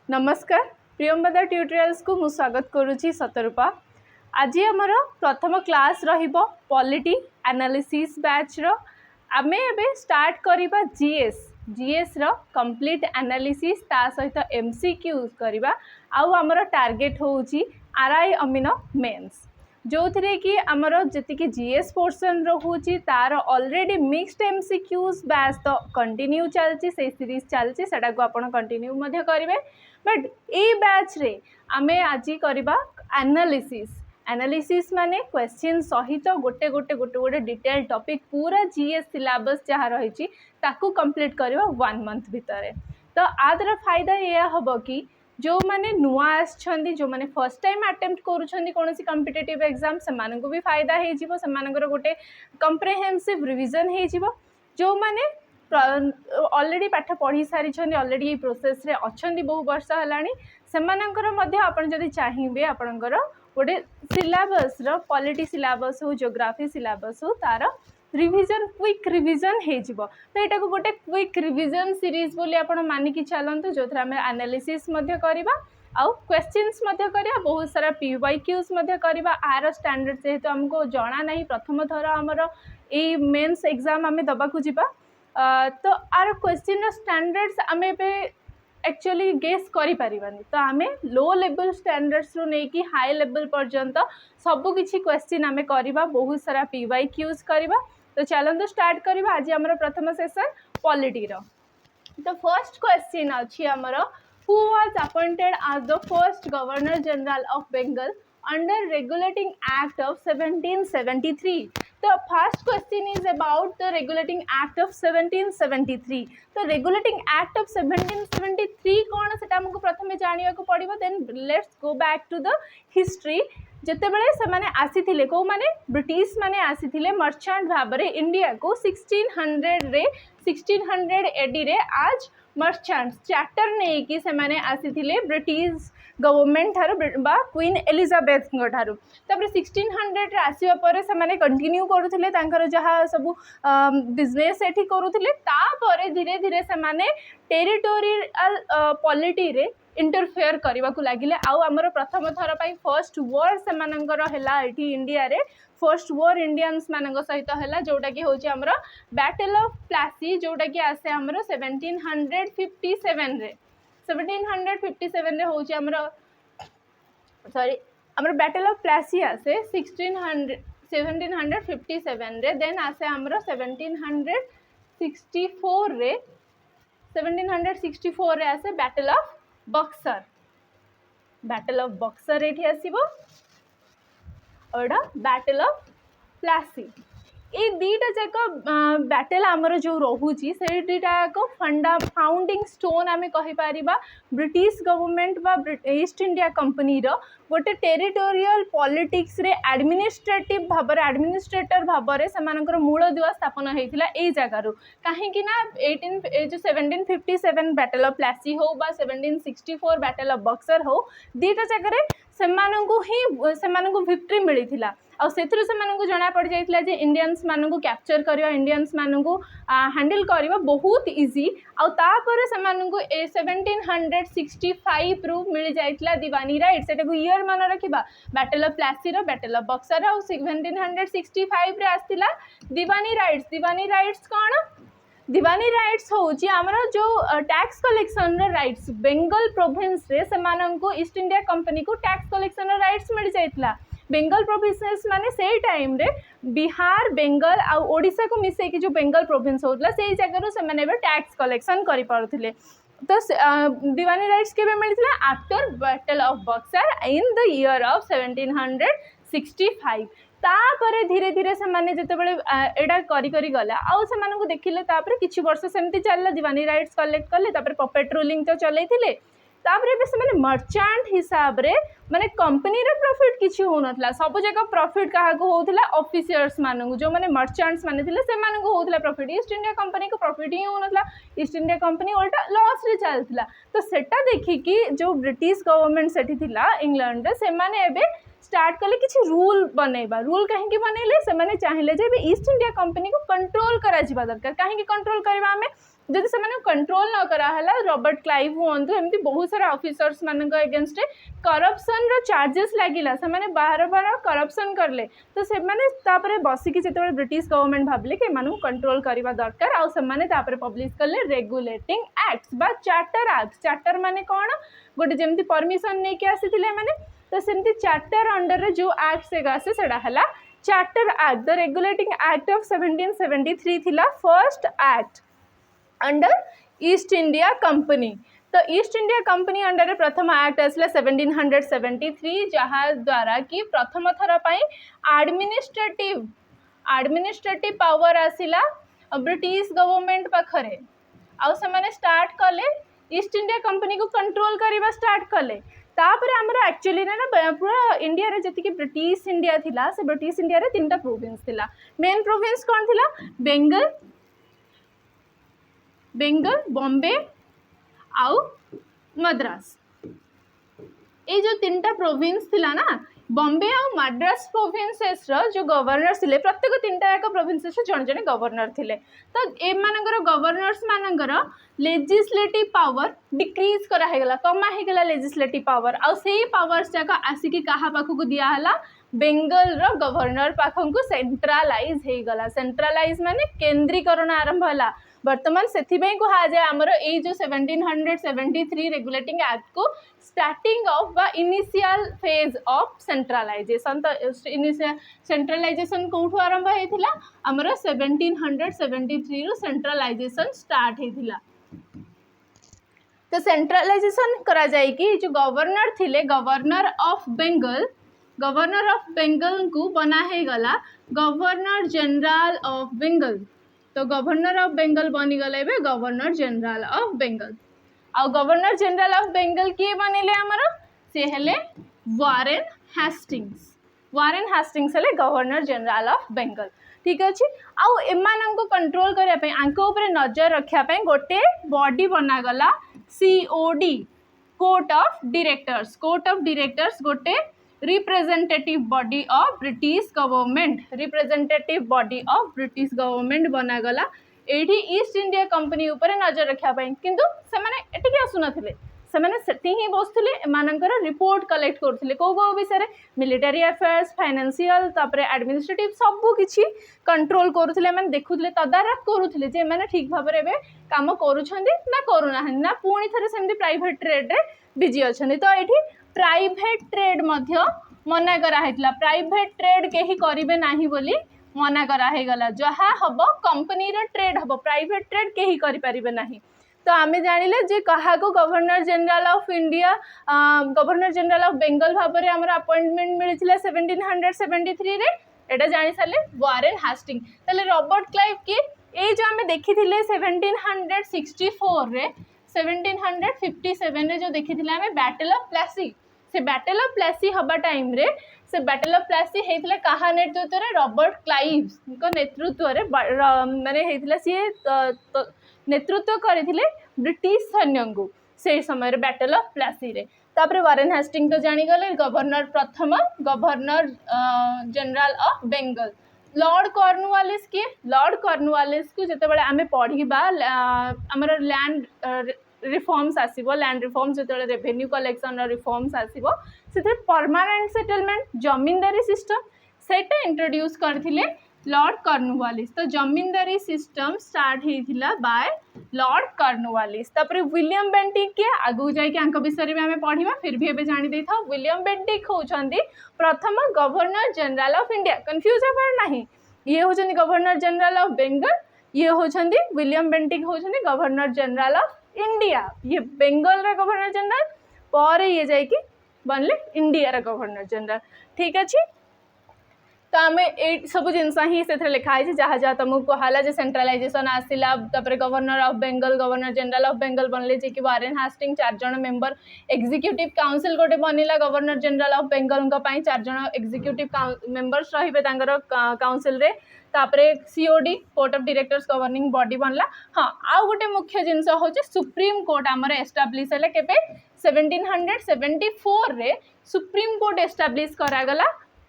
नमस्कार प्रियंवदा ट्यूटोरियल्स को मु स्वागत करुच्ची सतरूपा। आज आमर प्रथम क्लास रहिबो पॉलिटी एनालिसिस बैच रो आमे एबे स्टार्ट करिबा जीएस रो कंप्लीट एनालिसिस ता सहित एमसीक्यूज करिबा। आउ आमर टार्गेट होउची आरआई अमीनो मेंस जो थरे कि आमर जति जीएस पोर्शन रोची तार ऑलरेडी मिक्स्ड एमसीक्यूज बैच तो कंटिन्यू चलची से सीरीज चलची सेटा को आपण कंटिन्यू मध्य करिवे। बट ए बैच रे आमे आज करबा एनालिसिस माने क्वेश्चन सहित गोटे गोटे गोटे गोटे डिटेल टॉपिक पूरा जीएस सिलेबस जहाँ रही ताकू कंप्लीट करबा 1 मंथ भितर। तो आदर फायदा यह हबो कि जो माने नुआ आछंदी जो माने फर्स्ट टाइम अटेम्प्ट करूछंदी कोनोसी कॉम्पिटिटिव एग्जाम से माननको भी फायदा हे जिवो से मानकर गोटे कंप्रिहेंसिव रिवीजन हे जिवो। जो माने ऑलरेडी पाठ पढ़ी सारी ऑलरेडी ये प्रोसेस रे अच्छी बहु वर्ष है से आपन जदि चाहिए आपणकर गोटे सिलेबस पॉलिटी सिलेबस हो जियोग्राफी सिलेबस हो तार रिवीजन क्विक रिवीजन हो तो यहाँ को गोटे क्विक रिवीजन सीरीज बोली आप मानिकी चलतु जो आम एनालिसिस करवा आउ क्वेश्चंस करवा बहुत सारा पीवाईक्यूज करवा। आर स्टैंडर्ड जेहेतु हमको जना नहीं प्रथम थर आमर ये मेंस एग्जाम आम दबाकू जीवा तो आर क्वेश्चन स्टैंडर्ड्स आम एक्चुअली गेस करि परिबानी। तो आम लो लेवल स्टैंडर्ड्स रू नहीं हाई लेवल पर्यंत सबू किछि क्वेश्चन आम करवा बहुत सारा पीवाईक्यूज करवा। तो चलते स्टार्ट करवा आज आमर प्रथम सेशन पॉलिटी रो। तो फर्स्ट क्वेश्चन अच्छी आमर who was appointed as the first governor general of Bengal under regulating act of 1773। तो first question is about the regulating act of 1773। तो regulating act of 1773 कौन से हमको प्रथमे जानिया को पड़िबो। Then let's go back to the history. जते बेले से माने आसीथिले को माने ब्रिटिश माने आसीथिले मर्चेंट भाबरे इंडिया को 1600 एडी रे आज मर्चेंट्स चार्टर नहीं कि से माने आसीथिले ब्रिटिश गवर्नमेंट ठारू बा क्वीन एलिजाबेथ ठारू। तापर 1600 रे आसीबा परे से माने कंटिन्यू करूथिले तांकर जहा सब बिजनेस एठी करूथिले। तापर धीरे धीरे से माने टेरिटोरियल पॉलिटी रे इंटरफेयर करने को लगिले। आउ आमर प्रथम थर पाई फर्स्ट वॉर से मानकर हैला एठी इंडिया रे फर्स्ट वॉर इंडियंस मानक सहित हैला जोटा कि होची आमर बैटल ऑफ प्लासी जोटा कि आसे आमर 1757 रे 1757 रे होची आमर सॉरी आमर बैटल ऑफ प्लासी आसे 1757 रे। देन आसे आमर 1764 रे 1764 रे आसे बैटल ऑफ बक्सर एठी आसीबो और बैटल ऑफ प्लासी। ये दीटा जाक बैटल आमर जो रोची से दीटा फाउंडिंग स्टोन आम कहीपर ब्रिटिश गवर्नमेंट बा ईस्ट इंडिया कंपनी रो गोटे टेरिटोरियल पॉलिटिक्स रे एडमिनिस्ट्रेटिव भाव एडमिनिस्ट्रेटर भाव से मूल दुआ स्थापन होता यही जगार कहीं 1757 बैटल ऑफ प्लासी हो बा 1764 बैटल ऑफ बक्सर हो दीटा जगह से विक्ट्री मिली आ जना पड़ जाता है इंडियंस मानू कैप्चर करवा इंडियंस मानू हैंडल करवा बहुत इजी। आपर से 1765 रु मिल जाता दीवानी राइट से ईयर मन रखा battle of Plassey battle of Buxar 1765 रे आसला दीवानी राइट्स कौन दीवानी राइट्स होची आमर जो tax collection rights Bengal province रे से ईस्ट इंडिया कंपनी को टैक्स कलेक्शन राइट्स मिल जाता। बेंगल प्रोविंस माने से टाइम रे बिहार बेंगल आ ओडिशा को मिसे कि जो बेंगल प्रोविंस होतला से जगह से माने टैक्स कलेक्शन करि पारुथिले। तो दीवानी राइट्स केबे मिलथिला after battle of Buxar in the year of 1765। तापर धीरे धीरे से माने जते बेले एडा करी करी गला आउ से मानू देखिले तापर किछि वर्ष सेमती चलला दीवानी राइट्स कलेक्ट कले तापर पपेट रूलिंग तो चलैथिले। तापर से माने मर्चेंट हिसाब रे माने कंपनी रे प्रॉफिट किछि हो नथला सब जगह प्रॉफिट काहा को होथला ऑफिसर्स मानू जो माने मर्चेंट्स माने थिले से मानू को होथला प्रॉफिट ईस्ट इंडिया कंपनी को प्रॉफिट ही हो नथला ईस्ट इंडिया कंपनी उल्टा लॉस रे चलथिला। तो सेटा देखि कि जो ब्रिटिश गवर्नमेंट सेठी थिला इंग्लैंड रे से माने एबे स्टार्ट कले किसी रूल बनैबा रूल कहीं बनैले से माने चाहिए जे ईस्ट इंडिया कंपनी को कंट्रोल करा जिबा दरकार कहीं कंट्रोल करबा हमें जदि से कंट्रोल न कराला रॉबर्ट क्लाइव हूँ एमती बहुत सारा ऑफिसर्स मान एगेंस्ट करप्शन रो चार्जेस लगिला से माने बार बार करप्शन करले तो से माने तापरे बसिकी जेतेबेले ब्रिटिश गवर्नमेंट भाबले कि एमानु कंट्रोल करबा दरकार आ से माने तापरे पब्लिश करले रेगुलेटिंग एक्ट्स बा चार्टर एक्ट चार्टर माने कोन गोटे जेमती परमिशन नै के आसीथिले माने तो सेमती चार्टर अंडर रे जो एक्ट से आसे सेडा हला charter act the regulating act of 1773 थिला first act under East India company तो ईस्ट इंडिया कंपनी अंडर प्रथम एक्ट आसला 1773 जहाँ द्वारा कि प्रथम थर एडमिनिस्ट्रेटिव पावर आसिला ब्रिटिश गवर्नमेंट पाखरे आउ से स्टार्ट कले ईस्ट इंडिया कंपनी को कंट्रोल करवा स्टार्ट कले तापर आमर एक्चुअली ना पूरा इंडिया रे जति ब्रिटिश इंडिया थिला से ब्रिटिश इंडिया रे तीनटा प्रोविंस थिला मेन प्रोविंस कौन थिला बेंगल बॉम्बे आउ मद्रास ये जो तीनटा प्रोविंस थिला ना बॉम्बे आउ मद्रास प्रोविंसेस रो जो गवर्नर थिले प्रत्येक तीनटा एक प्रोविंसेस जन जन गवर्नर थिले तो एमानकर गवर्नर्स मानकर लेजिस्लेटिव पावर डिक्रीज करा हेगला कमा हेगला लेजिस्लेटिव पावर आउ सेही पावर्स जाका आसिकी कहा पाखु दिया हला बेंगल रो गवर्नर पाखु सेंट्रलाइज हे गला सेंट्रलाइज माने केंद्रीकरण आरंभ हला वर्तमान से कहा जाए आमर ये जो 1773 रेगुलेटिंग एक्ट को स्टार्टिंग ऑफ बा इनिशियल फेज ऑफ सेंट्रलाइजेशन तो सेंट्रलाइजेशन कौटू आरंभ होता आमर 1773 रु सेंट्रलाइजेशन स्टार्ट होता तो सेंट्रलाइजेशन करा जाए कि जो गवर्नर थिले गवर्नर ऑफ बेंगल को बना है गला गवर्नर जनरल ऑफ बेंगल तो गवर्नर ऑफ बेंगल बनी गले गवर्नर जनरल ऑफ बेंगल आ गवर्नर जनरल ऑफ बेंगल किए बनिले आमर से हेले वारेन हास्टिंग्स हेले गवर्नर जनरल ऑफ बेंगल ठीक अच्छे आउ एमान को कंट्रोल करने आंको ऊपर नजर रखापी गोटे बॉडी बनागला COD कोर्ट ऑफ डायरेक्टर्स गोटे representative body of British government बनागला एठी ईस्ट इंडिया कंपनी ऊपर नजर रखापी किंतु से आसुनथिले से ही बसुले एमानकर रिपोर्ट कलेक्ट करथिले को विषय मिलिटरी अफेयर्स फाइनेंशियल तापरे एडमिनिस्ट्रेटिव सबू किछि कंट्रोल करुथिले माने देखुथिले तदारख करुथिले जे माने ठीक भाबरे एबे काम करूछंदी ना करूना ना पुणी थरे सेमती प्राइवेट ट्रेड रे बिजी अछंदी तो एठी प्राइवेट ट्रेड मध्य मना कराइला प्राइवेट ट्रेड कहीं करेंगे ना बोली मना करागला जहाँ हम कंपनी ट्रेड हम प्राइवेट ट्रेड कहीं करें ना तो आम जानिले जे कहा को governor general of India governor general of Bengal भाव में आम अपॉइंटमेंट मिलता 1773 रे एटा जानी सारे वारेन हास्टिंग ताले रॉबर्ट क्लाइव के ये जो आम देखी 1764 रे 1757 रे जो देखी आम बैटल ऑफ प्लासी से बैटल ऑफ प्लासी हवा टाइम रे से बैटल ऑफ प्लासी होता कहा नेतृत्व रे रॉबर्ट क्लाइव नेतृत्व रे माने होता सी नेतृत्व करथिले ब्रिटिश सैन्य को से समय बैटल ऑफ प्लासी रे तापरे वारेन हास्टिंग तो जानीगले गवर्नर प्रथम governor general of Bengal Lord Cornwallis को जितेबाला आम पढ़ा आमर लैंड रिफॉर्म्स आसीबो लैंड रिफॉर्म्स जो रेवेन्यू कलेक्शन रिफॉर्म्स आसीबो से परमानेंट सेटलमेंट जमींदारी सिस्टम सेटा इंट्रोड्यूस करथिले लॉर्ड कॉर्नवालिस तो जमींदारी सिस्टम स्टार्ट होता बाय लॉर्ड कॉर्नवालिस तापर विलियम बेंटिक के आगू जाके विषय में आम पढ़ा फिर भी एबे जानी देथा विलियम बेंटिक होचंदी प्रथम governor general of India confuse हेबार नाही ये होचंदी गवर्नर जनरल ऑफ बेंगल ये होचंदी विलियम बेंटिक होचंदी गवर्नर जनरल ऑफ इंडिया ये बेंगल रे गवर्नर जनरल पर ये जाइए बनले इंडिया रे गवर्नर जनरल ठीक अच्छे तो आम सब जिनस ही से लिखाई जहाँ जहाँ तुमको कहला जे सेंट्रलाइजेशन आसला governor of Bengal governor general of Bengal बनले जे कि वारेन हास्टिंग 4 जन मेंबर एग्जीक्यूटिव काउंसिल गोटे बनला गवर्नर जनरल ऑफ बेंगल 4 जन एग्जीक्यूटिव मेंबर्स रहिबे तांकर काउंसिल रे तापरे COD court of directors governing body बनला। हाँ आउ गोटे मुख्य जिनस होचे सुप्रीम कोर्ट आमर एस्टाब्लिश है केबे 1774 रे सुप्रीम कोर्ट एस्टाब्लिश करागला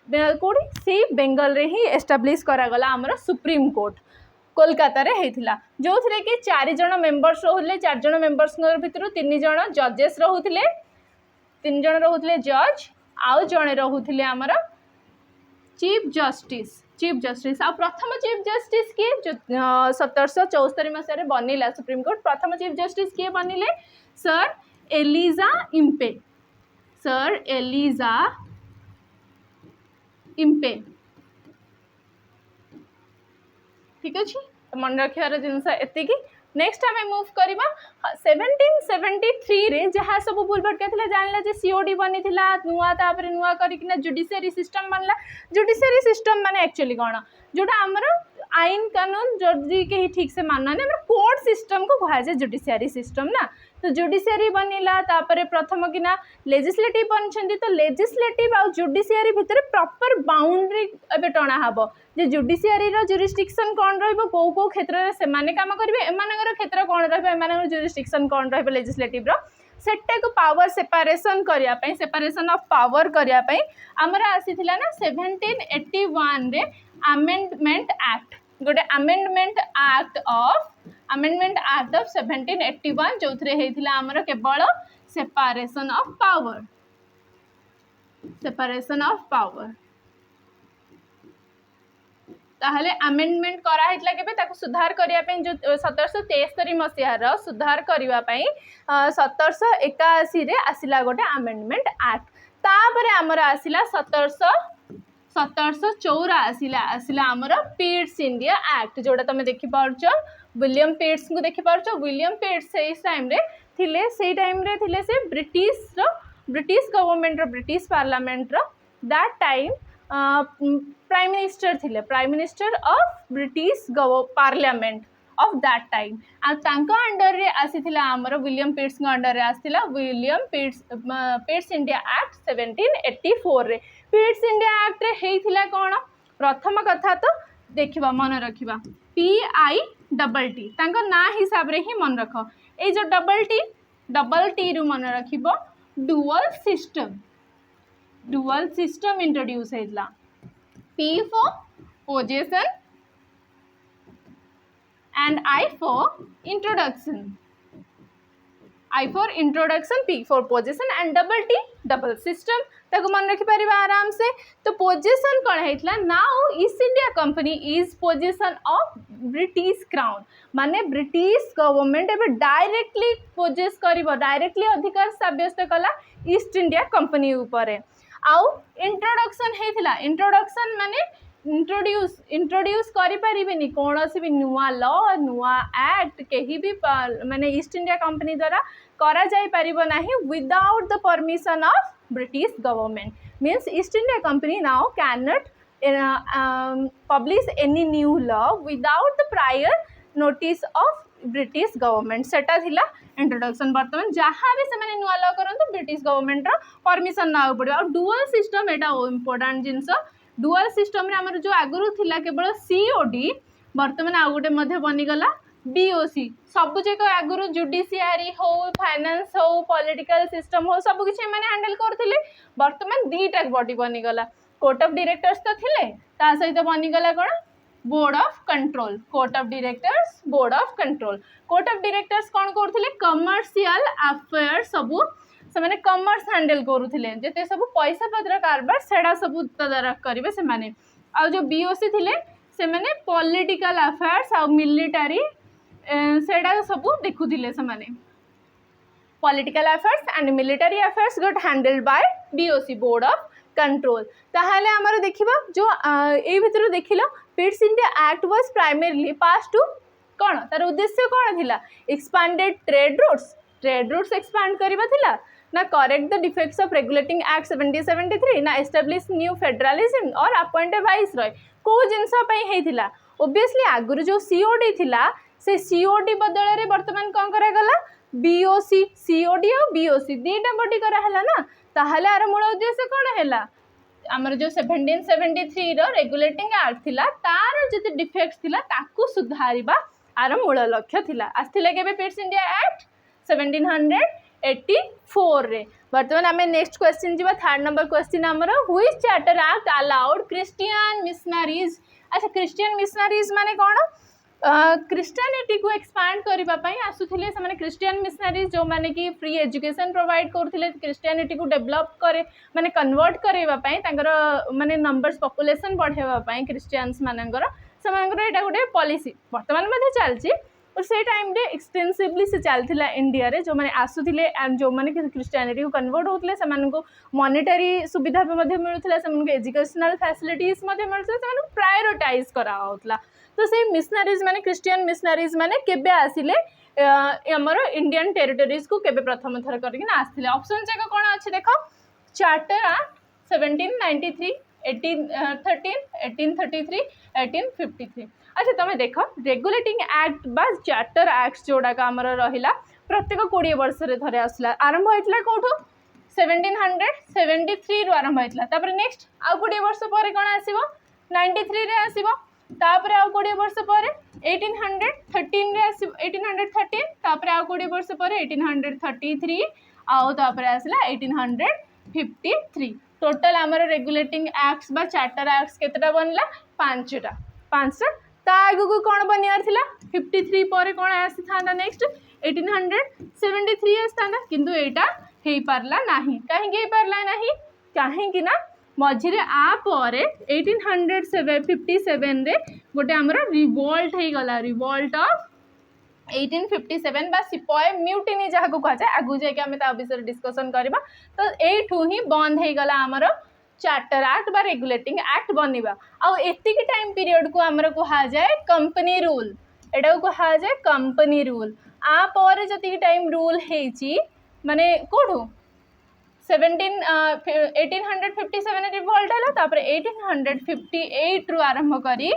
कौड़ी से बेंगल रे ही एस्टाब्लिश करागला आमर सुप्रीम कोर्ट कोलकाता रे हेतिला जो थे कि 4 जन मेंबर्स रोले 4 जन मेंबर्स भितर 3 जन जजेस रोले 3 जन रोले जज आउ जड़े रोले आमर चीफ जस्टिस आ प्रथम चीफ जस्टिस किए जो 1774 मसीह बनिला सुप्रीम कोर्ट प्रथम चीफ जस्टिस किए बनिले सर एलिजा इम्पे ठीक अच्छे मन रखार जिनस एति नेक्स्ट आम मूव करवा 1773 रे जहाँ सब भूल भटका जानला जे सीओडी बनी नुआ तापर नुआ करना जुडिशियरी सिस्टम बनला जुडिशियरी सिस्टम माने एक्चुअली कौन जोटा आमर आईन कानून जदि कहीं ठीक से मानना कोर्ट सिस्टम को कह जाए जुडिशियरी सिस्टम ना तो जुडिशियरी बनिला तापर प्रथम किना लेजिस्लेटिव बनछंती तो लेजिस्लेटिव आ जुडिशियरी भितर प्रॉपर बाउंड्री एबे टणा हबो जे जुडिशियरी रो जुरिस्डिक्शन कोन रहबो को क्षेत्र रे से माने काम करबे एमानगर क्षेत्र कोन रहबे एमानगर जुरिस्डिक्शन कोन रहबे लेजिस्लेटिव रो सेटा को पावर सेपरेशन करिया पई सेपरेशन ऑफ पावर करिया पई हमरा आसीथिला ना 1781 रे अमेंडमेंट एक्ट गोटे अमेंडमेंट एक्ट ऑफ 1781 जो आमर केवल सेपरेशन ऑफ पावर ताहले अमेंडमेंट कराइतला केबे ताको सुधार करिया पई जो 1773 मसीहार सुधार करिवा पई 1781 रे आसिला गोटे अमेंडमेंट एक्ट तापरे आमर आसिला 1784 आसिला आमर पीट्स इंडिया एक्ट जोड़ा तुम देखि पारछ विलियम पीट्स को देखि पारछ विलियम पीट्स से टाइम रे थिले से ब्रिटिश गवर्नमेंट रो ब्रिटिश पार्लियामेंट रो that time prime minister of British parliament of that time under रे आसीथिला आमर विलियम पीट्स अंडर रे आसीथिला विलियम पीट्स इंडिया एक्ट 1784 रे पीट्स इंडिया एक्ट रे हेइथिला कोन प्रथम कथा तो देखिबा मन रखिबा PITT तांको ना हिसाब रे ही मन रख ए जो डबल टी रु मन रखिबो डुअल सिस्टम इंट्रोड्यूस हेइतला P for possession and I for introduction P for possession and double system ताको मन रखि परिबा आराम से तो पोजेशन कौन हेतला now East India Company is possession of British crown माने ब्रिटिश गवर्नमेंट एबे डायरेक्टली पोजेस करिवो डायरेक्टली अधिकार साब्यस्त कला ईस्ट इंडिया कंपनी ऊपर आउ इंट्रोडक्शन हेतला इंट्रोडक्शन माने इंट्रोड्यूस करि परिबेनी कोनोसी भी नुआ लॉ नुआ एक्ट केही भी माने ईस्ट इंडिया कंपनी द्वारा करा जाय परिबो नाही without the permission of British government means East India Company now cannot publish any new law without the prior notice of British government सेटा थिला इंट्रोडक्शन वर्तमान जहाँ भी से माने नुआ लॉ करन तो ब्रिटिश गवर्नमेंट रो परमिशन ना पड़ो और डुअल सिस्टम एटा इंपोर्टेंट जिंस डुअल सिस्टम रे हमर जो आगुरु थिला केवल COD वर्तमान आ गुटे मध्ये बनि गला BOC सब जगह आगुरु जुडिशियरी हो फाइनेंस हो पॉलिटिकल सिस्टम हो सब किछि माने हैंडल करथिले वर्तमान दीटा बॉडी बनि गला कोर्ट ऑफ डायरेक्टर्स तो थिले ता सहित बनि गला कोन board of control court of directors कोन करथिले कमर्शियल अफेयर सब से माने कमर्स हैंडल करूथिले जते सब पैसा पत्र कारबार सेडा सब तदारख करिवे से माने आ जो BOC थिले से माने पॉलिटिकल अफेयर्स आ मिलिटरी सेडा सब देखुथिले से माने political affairs and military affairs got handled by BOC board of control ताहाले हमर देखिबा जो ए भितर देखिलो Pitt's India Act was primarily pass to कोन तार उद्देश्य कोन थिला एक्सपांडेड ट्रेड रूट्स एक्सपांड करबा थिला ना correct the defects of regulating act 1773 ना एस्टाब्लिश न्यू फेडरलिज्म और अपॉइंट वाइस रॉय को जिनस होता ओबियसली आगुरी जो सीओडी थिला से सीओडी बदल में बर्तमान कौन करागला बीओसी सीओडी और बीओसी दीटा बॉडी कराला ना ताहले आर मूल उद्देश्य कौन है आमर जो 1773 रो रेगुलेटिंग एक्ट थिला तार जति डिफेक्ट्स थिला ताकू सुधारिबा आर मूल लक्ष्य थिला आस्थिले केबे पिट्स इंडिया एक्ट 1784 रे वर्तमान आमे नेक्स्ट क्वेश्चन जीवा थर्ड नंबर क्वेश्चन हमर which charter act allowed Christian missionaries अच्छा क्रिश्चियन मिशनरीज माने कोन क्रिश्चियनिटी को एक्सपांड करने आसुले से क्रिश्चियन मिशनरीज जो माने कि फ्री एजुकेशन प्रोवाइड करते क्रिश्चियनिटी को डेवलप करे माने कन्वर्ट करने माने नंबर्स पॉपुलेशन बढ़ावाई क्रिश्चियंस मानकर से गोटे पॉलिसी बर्तमान चलती और से टाइम रे एक्सटेंसिवली से चलता इंडिया रे जो माने आसुले जो माने क्रिश्चियनिटी को कन्वर्ट होते से मॉनेटरी सुविधा भी मिलूला से एजुकेशनल फैसिलिटीज मिलता प्रायोरिटाइज कराला तो से मिशनरीज माने क्रिश्चियन मिशनरीज माने केबे आसिले हमर इंडियन टेरिटरीज को केबे प्रथम थर करके आसथिले ऑप्शन जाक कोन अछि देखो चार्टर एक्ट 1793 1813 1833 1853 अच्छा तुम देख रेगुलेटिंग एक्ट बा चार्टर एक्ट जोड़ा आमर रहा प्रत्येक 20 वर्ष रे थरे आसला आरंभ होइतला कोठो 1773 रु आरंभ होइतला तापर नेक्स्ट आ 20 वर्ष पर कोन आसीबो 93 रे आसीबो तापर आउ 20 वर्ष पर 1813 रे आसीबो 1813 तापर आउ 20 वर्ष पर 1833 आउ तापर आसला 1853 टोटल आमर रेगुलेटिंग एक्ट्स बा चार्टर एक्ट्स केतटा बनला पांचटा ता आगु को कौन बनियार थिला 53 पर कौन आसी थांदा नेक्स्ट 1873 आस्तांदा किंतु एटा हेई पारला नाही काहे के पारला नाही काहे कि ना मझिरे आ पर 1857 रे गोटे हमर रिवोल्ट हे गला रिवोल्ट ऑफ 1857 बा सिपाही म्यूटिनी जहाँ को कह जाए आगु जाके आम विषय डिस्कसन करबा तो एठू ही बंद हे गला हमर चार्टर एक्ट बा रेगुलेटिंग एक्ट बनवा आउ एतिक टाइम पीरियड को आमर कहा जाए कंपनी रूल एटा को कहा जाए कंपनी रूल आ पर जति टाइम रूल हेची माने कोठो 1857 रिवोल्ट है तापर 1858 रु आरंभ करी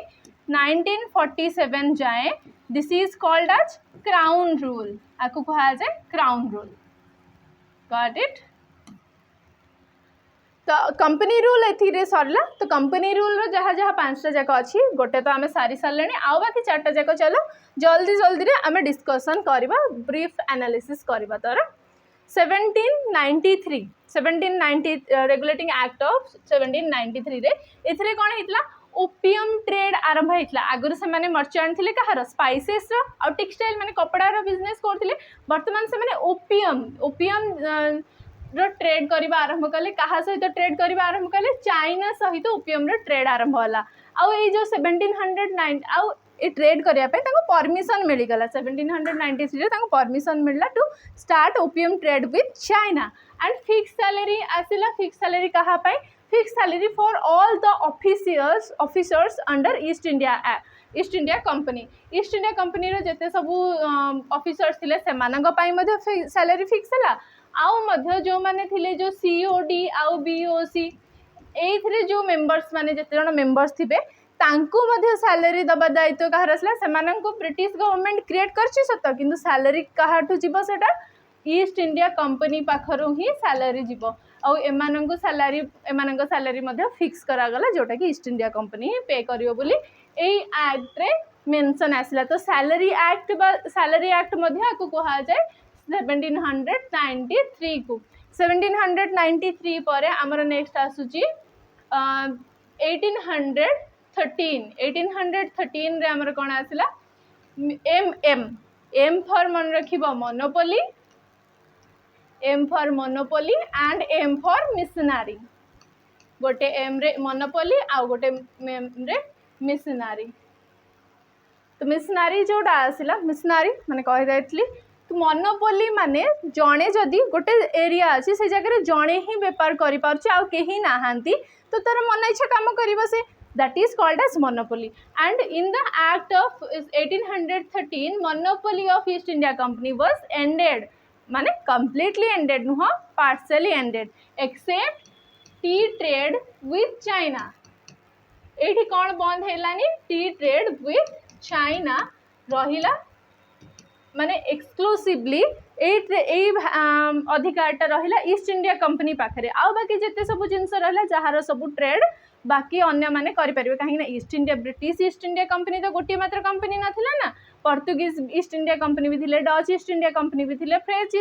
1947 जाए this is called as crown rule आपको कहा जाए क्राउन रूल गॉट इट तो कंपनी रूल एथि सरला तो कंपनी रूल रो जहाँ जहाँ 5टा जाक अच्छी गोटे तो आम सारी सारे आउ बाकी 4टा जाक चलो जल्दी जल्दी आम डिस्कसन करवा ब्रीफ एनालिसिस करवा तार 1790 रेगुलेटिंग एक्ट ऑफ 1793 रे एथिरे कोन हितला ओपियम ट्रेड आरंभ होता आगुरी से माने मर्चेंट थे कहार स्पाइसेस और टेक्सटाइल माने कपड़ार बिजनेस करते बर्तमान से माने ओपियम रो ट्रेड करबा आरंभ कले कहा सहित ट्रेड करबा आरंभ कले चाइना सहित ओपियम रो ट्रेड आरंभ होला आउ ए जो 1709 आउ ए ट्रेड करिया पे ताको परमिशन मिली गला 1793 रे ताको परमिशन मिलला to start opium trade with China and fix salary आसिला फिक्स सैलरी कहा पाए fix salary for all the officers under East India Company रो जते सबु ऑफिसर्स थिले सेमानंग पाई मध्ये सैलरी फिक्स हला आउ मध्य जो माने थिले जो सीओडी आउ बीओसी एथरे जो मेंबर्स माने जते जण मेंबर्स थिबे तांको मध्य सैलरी दबा दायित्व कहार असला सेमानंको ब्रिटिश गवर्नमेंट क्रिएट करछि सत किंतु सैलरी कहाठु जीवो सेटा ईस्ट इंडिया कंपनी पाखरु ही सैलरी जीवो आउ एमानंको सैलरी मध्य फिक्स करा गला जोटा कि ईस्ट इंडिया कंपनी ही पे करियो बोली एई एक्ट रे मेंशन आसला तो सैलरी एक्ट मध्य आको कहा जाए 1793 को 1793 पर आमर नेक्स्ट आसुची 1813 रे आमर कोन आसला एम फॉर मन रखिबो monopoly and M for missionary गोटे एम रे मोनोपोली आउ गोटे एम रे मिशनरी तो मिशनरी जोटा आसला मिशनरी माने कहि दैतली तो मोनोपोली माने जड़े जदि गोटे एरिया अच्छी से जगह जड़े ही बेपार करि पारुछि आ केही नाहांती तो तार मन इच्छा काम करिबो से that is called as monopoly and in the act of 1813 monopoly of East India Company was ended माने कंप्लीटली एंडेड नुह, partially ended except tea trade with China. एठी कौन बंद हेलानी, टी ट्रेड विथ चाइना रहिला, माने एक्सक्लूसिवली अधिकारटा रहिला east India company पाखरे। आ बाकी जिते सब जिनस रहिला जहार सब ट्रेड बाकी अन्य माने करि परिबे, काहे ना east India British east India company तो गोटे मात्र कंपनी नथिला ना, पोर्तुगीज ईस्ट इंडिया कंपनी भी थिले, डच ईस्ट इंडिया कंपनी भी थिले, फ्रेंच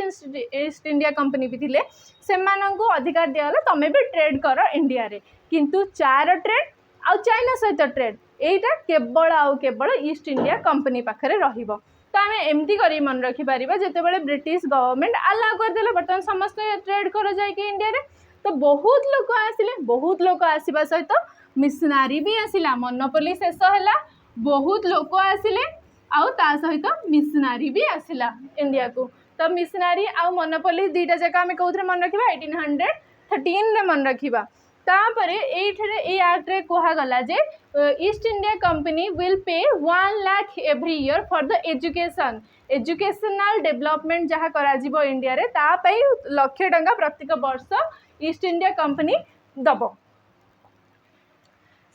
ईस्ट इंडिया कंपनी भी थिले। सेमानंकु अधिकार दियाला तमे भी ट्रेड कर इंडिया रे, किंतु चार ट्रेड आ चाइना सहित ट्रेड एटा केवल आउ केवल ईस्ट इंडिया कंपनी पाखरे रहिबो। तो आम एमती कर मन रखिपर जिते ब्रिटिश गवर्नमेंट अलाउ करदे बर्तमान समस्त ट्रेड कर जाए इंडिया रे। तो बहुत लोक आसिले, बहुत लोक आसवा सहित मिशनारी भी आसिला, मोनोपोली शेष है, बहुत लोक आसिले आउ ता सहित मिशनारी भी आसिला इंडिया को। तो मिशनारी आउ मोनोपोली दुईटा जाक आम कौन मन रखा 1813 मन रखा। तापरे एठरे ए एक्ट रे कहगला जे East India Company will pay 1 lakh every year for the education, educational development जहाँ करा इंडिया रे ता पई लाख टंका प्रत्येक वर्ष ईस्ट इंडिया कंपनी दबो।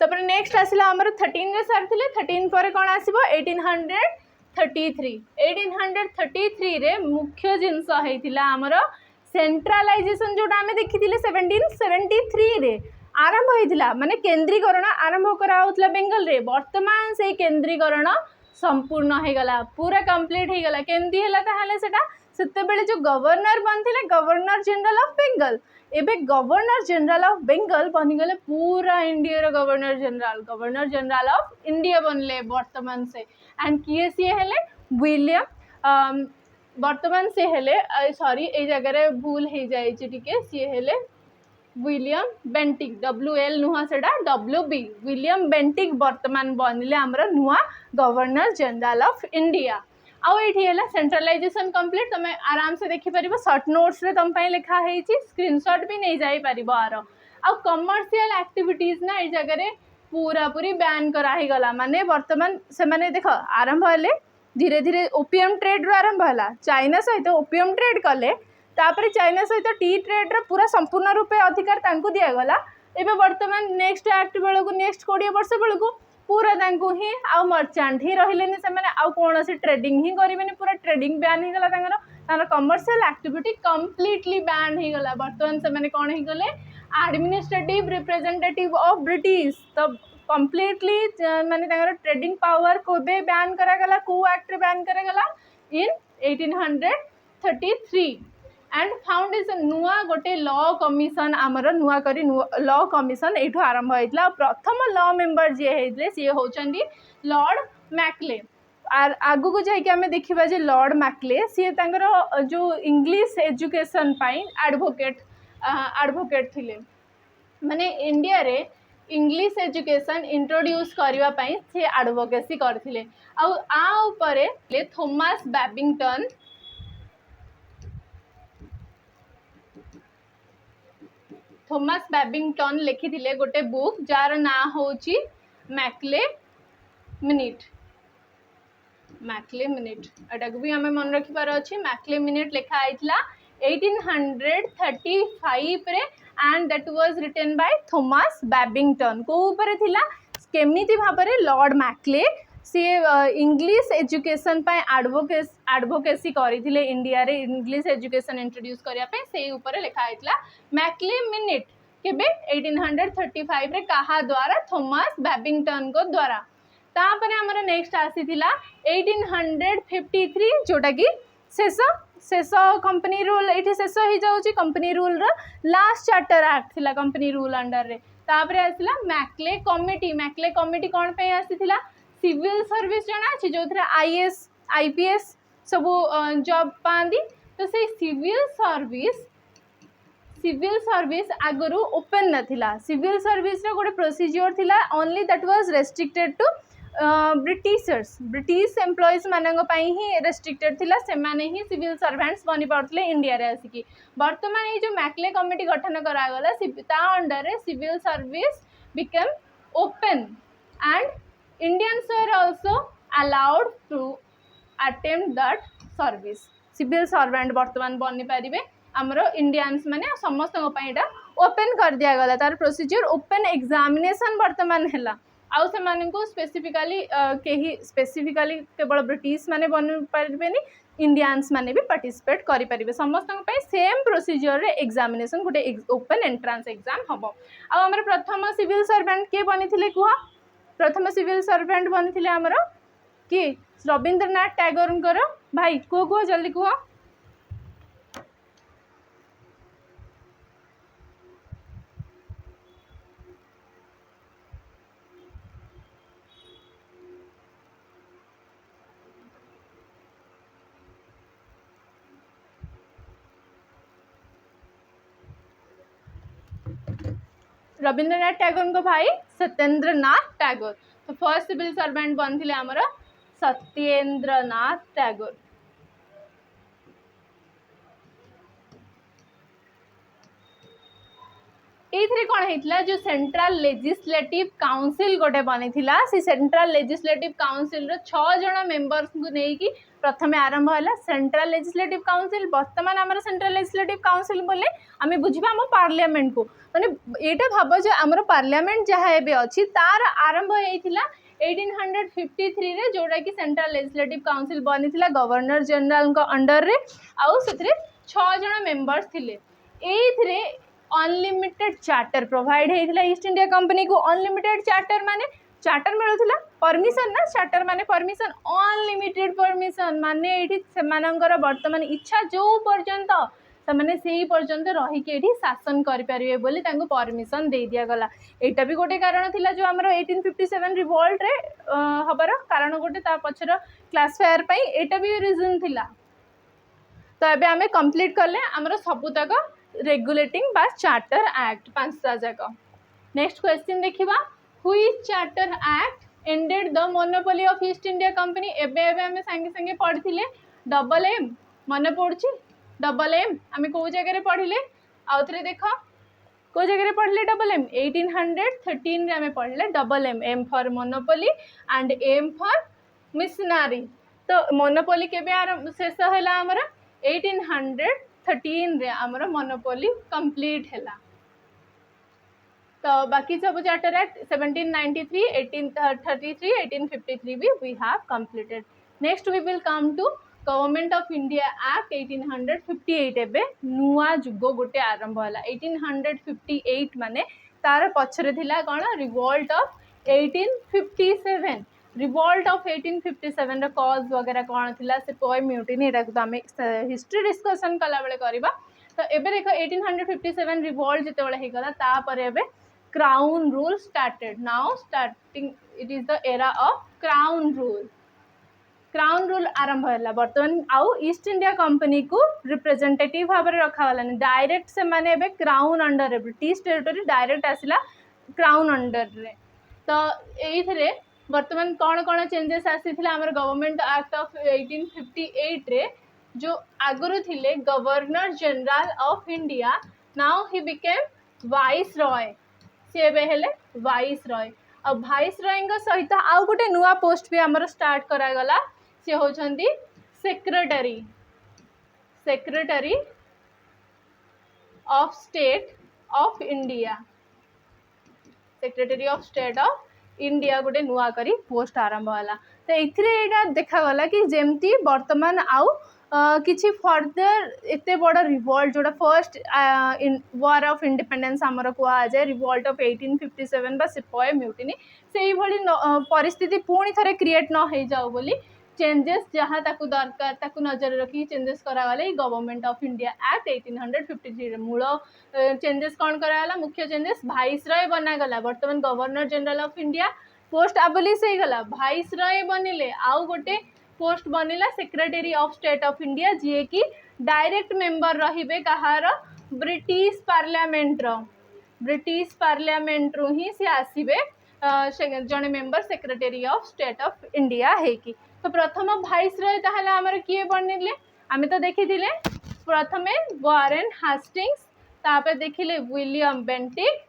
तापर नेक्स्ट आसिला हमर 13 रे सारथिले, 13 पर कोन आसीबो 1833। 1833 रे मुख्य जिंस हेतिला हमर सेंट्रलाइजेशन जोटा आम देखी 1773 रे आरंभ होता, माने केंद्रीकरण आरंभ करा बेंगल रे। वर्तमान से केंद्रीकरण संपूर्ण हो गला, पूरा कंप्लीट हो गला। केंद्री है ताहले सेटा सेते बेले जो गवर्नर बनथिले गवर्नर जनरल ऑफ बेंगल, एबे गवर्नर जनरल ऑफ बेंगल बनिगले पूरा इंडिया रो गवर्नर जनरल ऑफ इंडिया बनले वर्तमान से। एंड किए सी हेले विलियम, वर्तमान से हेले सॉरी ए जगह भूल हो जाए टिके, सी हेले विलियम बेंटिक, WL नुआ सेटा WB, विलियम बेंटिक वर्तमान बनले आमर नुआ गवर्नर जनरल ऑफ इंडिया। आउ ये सेंट्रलाइजेशन कंप्लीट, तुम आराम से देखिपर, सर्ट नोट्स रे तुम लिखा है, स्क्रीनशॉट भी नहीं जाई पारिबो आर। आउ कमर्शियल एक्टिविटीज ना ये जगह पूरा पूरी बैन करागला, माने वर्तमान से माने देख आरंभ हेले धीरे धीरे ओपीएम ट्रेड रो आरंभ है, चाइना सहित ओपीएम ट्रेड कले, तापरे चाइना सहित टी ट्रेड रो पूरा संपूर्ण रूपे अधिकार तांकु दियागला। एबे वर्तमान नेक्स्ट एक्ट बेलू नेक्स्ट 20 वर्ष बेलू पूरा तांकु ही आउ मर्चेंट ही रहिलेनी, से माने आउ कोनोसी ट्रेडिंग ही करिवेनी, पूरा ट्रेडिंग बैन ही गला, तांकर कमर्शियल एक्टिविटी कंप्लीटली बैन ही गला। वर्तमान से माने कोन ही गले एडमिनिस्ट्रेटिव रिप्रेजेंटेटिव ऑफ ब्रिटिश, तो कंप्लीटली माने तांकर ट्रेडिंग पावर को बे बैन करागला, को एक्ट बैन करागला इन 1833। एंड फाउंडेशन नुआ गोटे लॉ कमिशन आमर नुआ करी लॉ कमिशन एठू आरंभ होइतला। प्रथम लॉ मेंबर जे हेइतले सी होचंदी लॉर्ड मैकले। आर आगु को जाइके आमे देखिबा जे लॉर्ड मैकले सी तांकर जो इंग्लिश एजुकेशन पाई एडवोकेट थिले, माने इंडिया रे इंग्लिश एजुकेशन इंट्रोड्यूस करबा पई से एडवोकेसी करथिले। आ ऊपर थॉमस बैबिंगटन, थॉमस बैबिंगटन लिखिथिले गोटे बुक जार ना होची मैकले मिनिट। मैकले मिनिट एटा भी हमें मन रखिबार अछि। मैकले मिनिट लिखा आइतला 1835 रे and that was written by Thomas Babington. को ऊपर थिला केमिति भाबरे लॉर्ड मैकले सी इंग्लिश एजुकेशन पाए एडवोकेसी करिथिले इंडिया रे, इंग्लिश एजुकेशन इंट्रोड्यूस करिया पे से ऊपर लिखा आइतला मैकले मिनिट केबे 1835 रे कहा द्वारा थॉमस बैबिंगटन को द्वारा। तापरे हमर नेक्स्ट आसीथिला 1853 जोटा कि शेष कंपनी रूल एठी शेष हो जाउची। कंपनी रूल रो लास्ट चार्टर एक्ट थिला कंपनी रूल अंडर रे। तापरे आसिला मैकले कमिटी। मैकले कमिटी कोन पे आसीथिला सिविल सर्विस जना अछि जो IAS IPS सब जॉब पांदी, तो से सिविल सर्विस आगरू ओपन नथिला। सिविल सर्विस रे गोटे प्रोसीजर थिला only that was restricted to Britishers, British employees मानक पई ही रेस्ट्रिक्टेड थिला, से माने ही सिविल सर्वेंट्स बनी पड़तले इंडिया रे आसिकी। वर्तमान ये जो मैकले कमिटी गठन करा गला ता अंडर रे civil service become open and Indians were also allowed to attempt that service. Civil servant वर्तमान बनी पारे आमर इंडियंस माने समस्त ओपन कर दिया गला तार प्रोसीजर ओपन एग्जामिनेशन वर्तमान है आउ से स्पेसिफिकाली कहीं स्पेसिफिकाली केवल ब्रिटिश माने बन पारे इंडियंस माने भी पार्टिसिपेट करि परिबे समस्त सेम प्रोसीजर रे एग्जामिनेशन गोटे ओपन एंट्रांस एग्जाम हम आमर प्रथम सिविल सर्वेंट के बनी कह प्रथम सिविल सर्वेंट बनी आमर कि रवींद्रनाथ टैगोर भाई कह जल्दी कह रवींद्रनाथ टैगोर को भाई सत्येंद्र नाथ टैगोर तो फर्स्ट सिविल सर्वेंट बनते आमर सत्येंद्र नाथ टैगोर ये कौन होता जो सेंट्रल लेजिस्लेटिव काउंसिल गोटे बनी से सेंट्रल लेजिस्लेटिव काउंसिल 6 जन मेंबर्स को लेकिन प्रथम आरंभ है सेंट्रल लेजिस्लेटिव काउंसिल वर्तमान आम सेंट्रल लेजिस्लेटिव काउंसिल बोले आम बुझा आम पार्लियामेंट को माने यहाँ भाव जो आम पार्लियामेंट जहाँ एवं अच्छी तार आरंभ होता 1853 रे जोड़ा कि सेंट्रल लेजिस्लेटिव काउंसिल बनी गवर्नर जनरल अंडर रे आउ से 6 जन मेंबर्स थिले एथरे अनलिमिटेड चार्टर प्रोवाइड होता ईस्ट इंडिया कंपनी को अनलिमिटेड चार्टर माने चार्टर मिलूला परमिशन ना चार्टर माने परमिशन अनलिमिटेड परमिशन माने ये वर्तमान इच्छा जो पर्यंत से पर्यंत रहीकि शासन करें बोली परमिशन दे दिया गला एटा भी गोटे कारण थिला जो आमर 1857 रिवोल्ट रे हबार कारण गोटे ता पछर क्लास फायर पई एटा भी रीजन थिला तो एबे आमे कंप्लीट करले आमर सबुतक रेगुलेटिंग बा चार्टर एक्ट 5टा जाक नेक्स्ट क्वेश्चन देखिबा which charter act ended the monopoly of East India company एबे एबे आमे संगे संगे पढ़थिले डबल एम मन पड़छि डबल एम आम कौ जगह पढ़ले आउ थे देख कौ जगह पढ़ले डबल एम 1813 रे आम पढ़ले double M M for monopoly and M for missionary तो मोनोपोली केबे शेष है आमर 1813 रे आमर मोनोपोली कंप्लीट है तो बाकी सब चार्टर एक्ट 1793 1833 1853 भी we have completed next we will come to government of India act 1858 एबे नुआ जुग गोटे आरंभ है 1858 माने तार पछरे थिला कौन रिवोल्ट ऑफ 1857 रिवोल्ट ऑफ 1857 रो कॉज वगैरह कौन थिला से पोय म्यूटिनी एटा तो आम हिस्ट्री डिस्कशन कला बेले करबा तो एबे देखो 1857 रिवोल्ट जते बेले हे गला ता पर एबे crown rule started now starting it is the era of crown rule आरंभ है बर्तमान आउ ईस्ट इंडिया कंपनी को रिप्रेजेंटेटिव भाव में रखागलानी डायरेक्ट से माने एबे क्राउन अंडर रे ब्रिटिश टेरिटोरी डायरेक्ट आसला क्राउन अंडर रे तो एइथरे बर्तमान कौन कौन चेंजेस आसीथिला हमर गवर्नमेंट एक्ट ऑफ 1858 रे जो आगुरु थिले governor general of India now he became viceroy सी एबे हेले वाइस रॉय अब वाइस रॉय सहित आउ गोटे नुआ पोस्ट भी हमर स्टार्ट करा गला से होचंदी secretary of state of India secretary of state of India गोटे नुआ करी पोस्ट आरंभ है तो ये देखा गला कि जमती वर्तमान आउ किछि फर्दर एते बड़ रिवोल्ट जोड़ा फर्स्ट वार ऑफ इंडिपेंडेंस आमर कह जाए रिवोल्ट ऑफ 1857 बा सिपाही म्यूटिनी से भली परिस्थिति पुणी थे क्रिएट न हो जाऊ बोली चेंजेस जहाँ ताकू दरकार ताकू नजर रखी चेंजेस करागला गवर्नमेंट ऑफ इंडिया एक्ट 1853 मूल चेंजेस कौन करागला मुख्य चेंजेस वाइस रॉय बनागला बर्तमान governor general of India post abolish हो गला वाइस रॉय बनिले आउ गोटे पोस्ट बनिला secretary of state of India जी कि डायरेक्ट मेंबर रहिबे कहार ब्रिटिश पार्लियामेंट रु ही सी आसीबे जड़े member secretary of state of India है कि तो प्रथम वाइस रॉय ताहले हमर किए बनिले आमे तो देखिथिले प्रथमे वारेन हास्टिंग्स तापर देखिले विलियम बेंटिक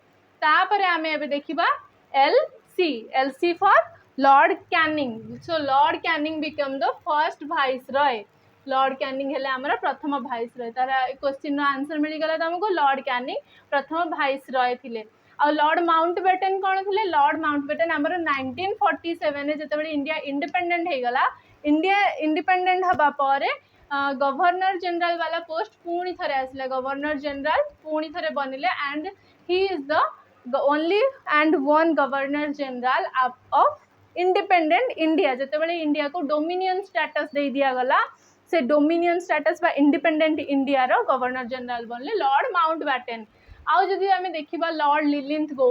तापर आमे एबे देखिबा LC for Lord Canning so Lord Canning become the first vice Roy Lord Canning हेले आमर प्रथम भाइस रॉय तार क्वेश्चन आंसर मिलगला तुमको लॉर्ड कैनिंग प्रथम भाइस रॉय थिले आ लॉर्ड माउंटबेटन कौन थे लॉर्ड माउंटबेटन आमर 1947 जिते इंडिया इंडिपेंडेंट हो गला इंडिया इंडिपेंडेंट हवा पर गवर्नर जनरल वाला पोस्ट पुणी थे आसला गवर्नर जनरल पुणी थे बनले and he is the only and one governor general of independent India जिते इंडिया को डोमिनियन स्टेटस दे दिया गला से डोमिनियन स्टेटस बा इंडिपेंडेंट इंडिया रो गवर्नर जनरल बनले लॉर्ड माउंटबेटन आउ जदि आम देखा लॉर्ड लिलिंथ गो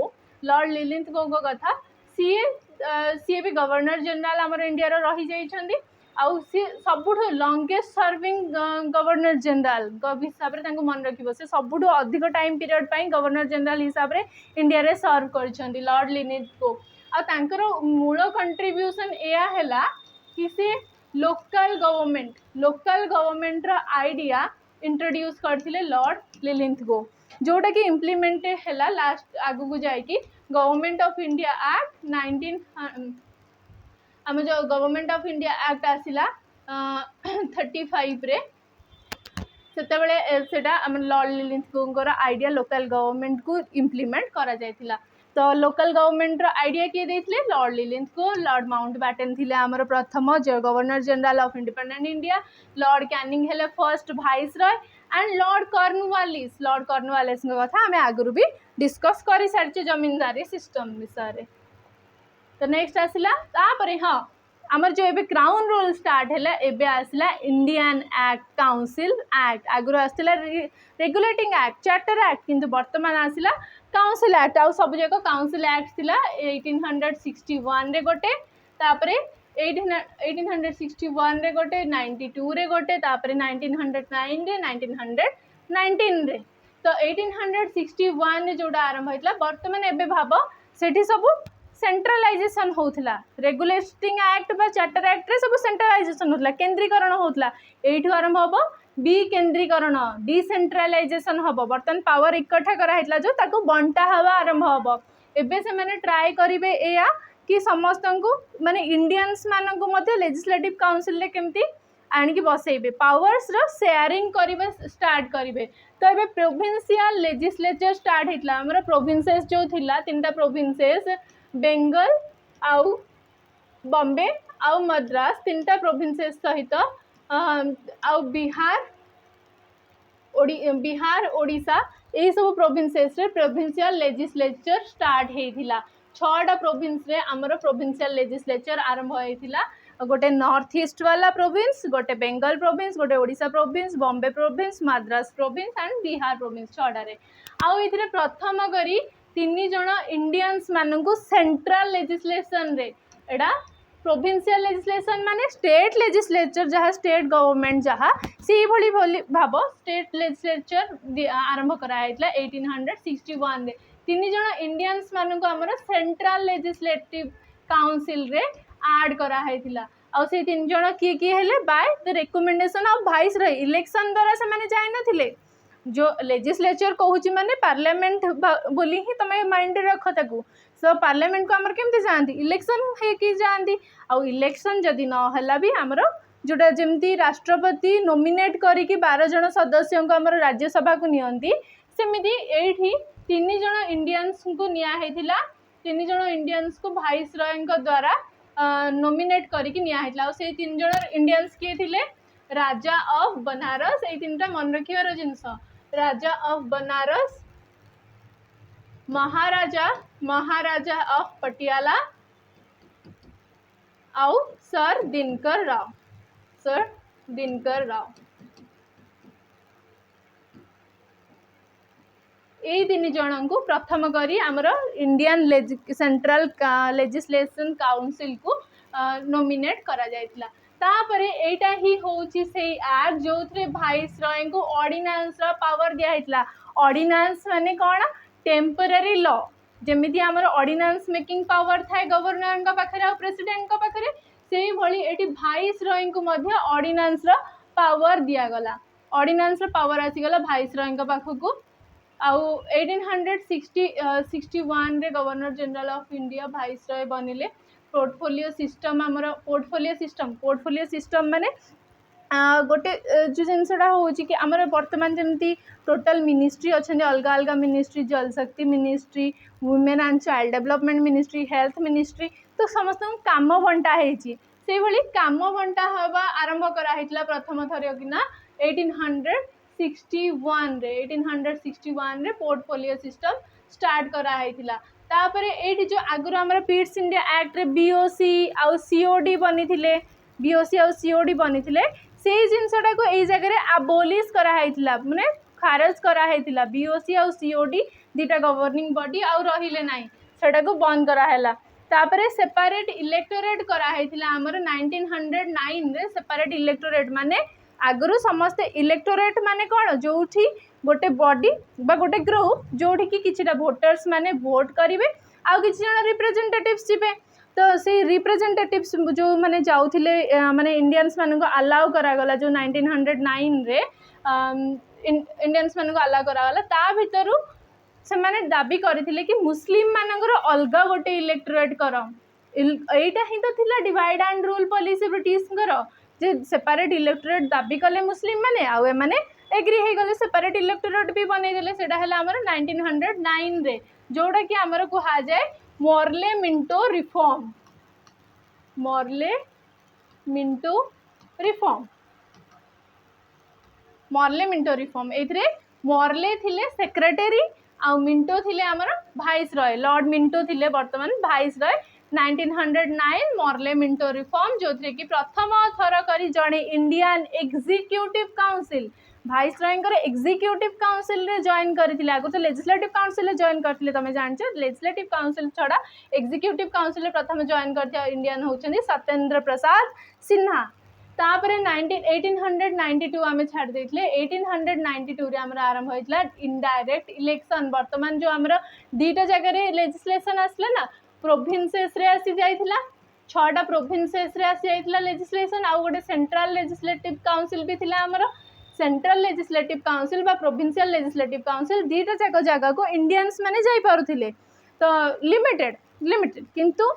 को कथा सी भी गवर्नर जनरल आमर इंडिया रो रही जाइछंदी आउ सी सबुठु लॉन्गेस्ट सर्विंग गवर्नर जनरल हिसाब से मन रखिबो से सबुठु अधिक टाइम पीरियड पाई गवर्नर जनरल हिसाब रे इंडिया रे सर्व करछंदी लॉर्ड लिलिंथ को आ तांकर मूल कंट्रीब्यूशन एया हैला कि से लोकल गवर्नमेंट रो आइडिया इंट्रोड्यूस करथिले लॉर्ड लिलिंथ गो जोटा कि इम्प्लीमेंट हैला लास्ट आगु को जाय कि गवर्नमेंट ऑफ इंडिया एक्ट 19 आम जो गवर्नमेंट ऑफ इंडिया एक्ट आसिला 35 रे सेटा आम लॉर्ड लिलिंथ गोर आइडिया लोकल गवर्नमेंट को इम्प्लीमेंट करा जायतिला तो लोकल गवर्नमेंट आइडिया किए देथिले लॉर्ड लिलिंथ को लॉर्ड माउंटबेटन थिले आमर प्रथम governor general of independent India Lord Canning हेले first viceroy and Lord Cornwallis कथा आम आगु भी डिस्कस कर सारी जमींदारी सिस्टम विषय तो नेक्स्ट आसला तापर हाँ आमर जो एबे क्राउन रूल स्टार्ट है एबे आसला इंडियन एक्ट काउंसिल एक्ट आगु आसला रेगुलेटिंग एक्ट चार्टर एक्ट किंतु वर्तमान आसला काउंसिल एक्ट आउ सब जाक काउंसिल एक्ट थिला 1861 रे गोटे तापरे 1861 रे गोटे 92 रे गोटे तापरे 1909 रे 1919 रे तो 1861 रे जोड़ा आरंभ होइतला वर्तमान एबे भाबो सेठी सब सेंट्रलाइजेशन होता रेगुलेटिंग एक्ट बा चार्टर एक्ट रे सब सेंट्रलाइजेशन होता केंद्रीकरण होता एठू आरंभ हम विकेंद्रीकरण डिसेंट्रलाइजेशन हम बर्तमान पावर इकट्ठा कराइला जो ताको बंटा हवा आरंभ हम एबे से माने ट्राई करिवे एया कि समस्त को माने इंडियंस मानक मध्य लेजिस्लेटिव काउंसिल रे केमती आणिकी बसैबे पावर्स रो शेयरिंग करिवे स्टार्ट करिवे तो एबे प्रोविंशियल लेजिस्लेचर स्टार्ट हितला हमर प्रोविंसेस जो थिला तीनटा प्रोविंसेस बेंगल आउ बॉम्बे आउ मद्रास तीनटा प्रोविंसेस सहित आउ बिहार ओडिशा यही सब प्रोविंसेस रे प्रोविंशियल लेजिस्लेचर स्टार्ट हेतिला 6टा प्रोविंस रे हमर प्रोविंशियल लेजिस्लेचर आरंभ होइतिला गोटे नॉर्थ ईस्ट वाला प्रोविंस गोटे बेंगल प्रोविंस गोटे Odisha province Bombay province Madras province and Bihar province 6टा रे आउ इथिरे प्रथम करी 3 जण इंडियंस मानकु सेंट्रल लेजिस्लेशन रे एडा प्रोविंशियल लेजिस्लेशन माने स्टेट लेजिस्लेचर जहाँ स्टेट गवर्नमेंट जहाँ से भली भाव स्टेट लेजिस्लेचर आरंभ कराइला 1861 रे 3 जण इंडियंस मानकु हमर सेंट्रल लेजिस्लेटिव काउंसिल रे ऐड कराइला आ से 3 जण किए हेले by the recommendation of vice Roy election द्वारा से माने जाय नथिले जो लेजिस्लेचर कहूँ माने पार्लियामेंट बोली ही तुम माइंड रख ताकू सो पार्लियामेंट को आमर केमती जाती इलेक्शन होगी जाती आउ इलेक्शन जदि नहला भी आमर जोटा जमती राष्ट्रपति नोमिनेट करिकी 12 जण सदस्यों को आमर राज्यसभा को नियंती सेमिति एठी 3 जण इंडियंस को निया हेतिला 3 जण इंडियंस को वाइस रॉय द्वारा नोमिनेट करिकी निया हेतिला आ से 3 जण इंडियंस किए थिले राजा ऑफ बनारस ए 3टा मन रखिबार जिनस राजा ऑफ बनारस महाराजा ऑफ पटियाला आउ सर दिनकर राव यही 3 जन को प्रथम करी आमर इंडियन सेंट्रल लेजिस्लेशन काउंसिल को नोमिनेट करा जायतिला तापरे एटा ही होची से एक्ट जो थे वाइस रॉय को ऑर्डिनेंस रा पावर दिया हितला ऑर्डिनेंस माने कोन टेम्पररी लॉ जेमिति हमर ऑर्डिनेंस मेकिंग पावर थाए गवर्नर का पाखरे आ प्रेसिडेंट का पाखरे सेही भली एटी वाइस रॉय को मध्य ऑर्डिनेंस रा पावर दिया गला ऑर्डिनेंस रा पावर आसी गला वाइस रॉय का पाखको आउ 1861 रे governor general of India viceroy बनिले पोर्टफोलियो सिस्टम माने गोटे जो जिनसटा हूँ कि आमर बर्तमान जमी टोटल मिनिस्ट्री अच्छा अलग अलग मिनिस्ट्री जल शक्ति ministry women and child development ministry health ministry तो समस्त काम बंटा से भली काम बंटा हवा आरंभ कराइला प्रथम थर कि 1861 रे पोर्टफोलियो सिस्टम स्टार्ट कराइला तापर ये जो आगुरी आम पिट्स इंडिया एक्ट रे बीओसी आउ सीओडी बनी बीओसी आउ सीओडी बनी से जिनसटा को यही जगह आबोलिश कराइला माने खारज कराइला बीओसी आउ सीओडी दीटा गवर्निंग बॉडी आउ रहिले नाही सेटा को बंद कराइला तापर सेपरेट इलेक्टोरेट कराइला हमर 1909 रे सेपरेट इलेक्टोरेट माने आगुरु समस्त इलेक्टोरेट माने कौन जोठी गोटे बॉडी बा गोटे ग्रुप जोठी कि किछिटा वोटर्स माने वोट करिवे आउ किछि जण रिप्रेजेंटेटिव्स जिवे तो से रिप्रेजेंटेटिव्स जो माने जाउथिले माने इंडियंस मानको अलाउ करागला जो 1909 रे इंडियंस मानको अलाउ करागला ता भितरु से माने दाबी करथिले कि मुस्लिम मानकर अलग गोटे इलेक्टोरेट कर एटा ही तो थिला divide and rule policy British J separate electorate दाबी कले मुस्लिम माने आउ माने एग्री हो गले सेपरेट इलेक्टोरेट भी बनै देले सेटा हला हमर 1909 रे जोड़ा कि हमर कुहा जाए Morley Minto reform Morley Minto reform एथरे मॉर्ले थिले सेक्रेटरी आ मिंटो थिले हमर वाइस रॉय लॉर्ड मिंटो थिले वर्तमान viceroy 1909 Morley Minto reform जो थे कि प्रथम थर करी जड़े इंडियन एग्जीक्यूटिव काउंसिल वाइस रॉयर एग्जीक्यूटिव काउंसिल रे जॉइन करथिले आगु तो लेजिस्लेटिव काउंसिल रे जॉइन करथिले तमे जानछ लेजिस्लेटिव काउंसिल छड़ा एग्जीक्यूटिव काउंसिल रे प्रथम जॉइन करथिया इंडियन होचंदी सत्येंद्र प्रसाद सिन्हा तापर 1892 आमे छाड़ देथिले 1892 रे हमरा आरंभ होइतला इनडायरेक्ट इलेक्शन वर्तमान जो हमरा दीटा जगह रे लेजिस्लेशन आसले ना प्रोविंसेस रे आसी जाइथिला 6टा प्रोविंसेस रे आसी जाइथिला लेजिस्लेशन आ गोटे सेंट्रल लेजिस्लेटिव काउंसिल भी थिला हमर सेंट्रल लेजिस्लेटिव काउंसिल बा प्रोविंशियल लेजिस्लेटिव काउंसिल दीटा जाक जगह को इंडियंस माने जाई पारुथिले तो लिमिटेड किंतु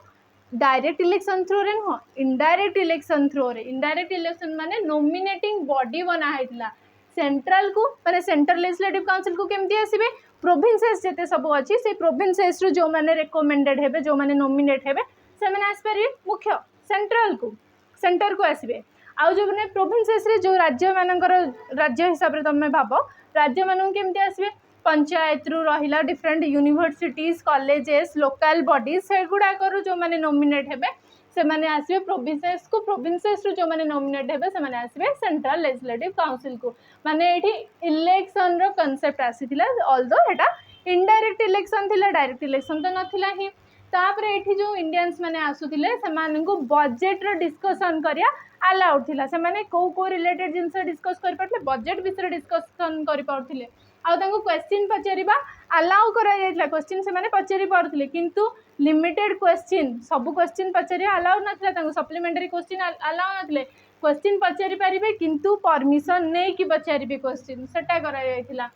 डायरेक्ट इलेक्शन थ्रू रे नुह इनडायरेक्ट इलेक्शन थ्रू रे इनडायरेक्ट इलेक्शन माने नॉमिनेटिंग बॉडी बना हैतिला सेंट्रल को माने सेंट्रल लेजिस्लेटिव काउंसिल को केमती आसीबे प्रोविंसेस जेते सब अच्छी से प्रोविंसेस रु जो माने रेकमेंडेड हेबे जो माने नॉमिनेट हेबे से माने आसपारे मुख्य सेंटर को आसीबे आउ जो माने प्रोविंसेस रे जो राज्य मानकर राज्य हिसाब रे तमे भाबो राज्य मानन केमती आसीबे पंचायत रु रहिला different universities colleges local bodies से गुडा करू जो माने नॉमिनेट हेबे से माने आसीबे प्रोविंसेस रु जो माने नॉमिनेट हेबे से माने आसीबे सेंट्रल लेजिस्लेटिव काउंसिल को माने एठी इलेक्शन रो कांसेप्ट आसीथिला ऑल्दो एटा इनडायरेक्ट इलेक्शन थिला डायरेक्ट इलेक्शन तो नथिला ही तापर एठी जो इंडियंस माने आसुथिले से माने को बजेट रो डिस्कशन करिया अलाउड थिला से माने को रिलेटेड जिंस डिस्कस करि पड़ले बजेट विषय डिस्कशन करि पड़थिले आ क्वेश्चन पचारिबा अलाउ करा जायतिला क्वेश्चन से माने पचारि पारुथिले किंतु लिमिटेड क्वेश्चन सब क्वेश्चन पचारि अलाउ नथिला तांको सप्लीमेंटरी क्वेश्चन अलाउ नथिले क्वेश्चन पचारि पारिबे किंतु परमिशन नै कि पचारिबे क्वेश्चन सेटा करा जायतिला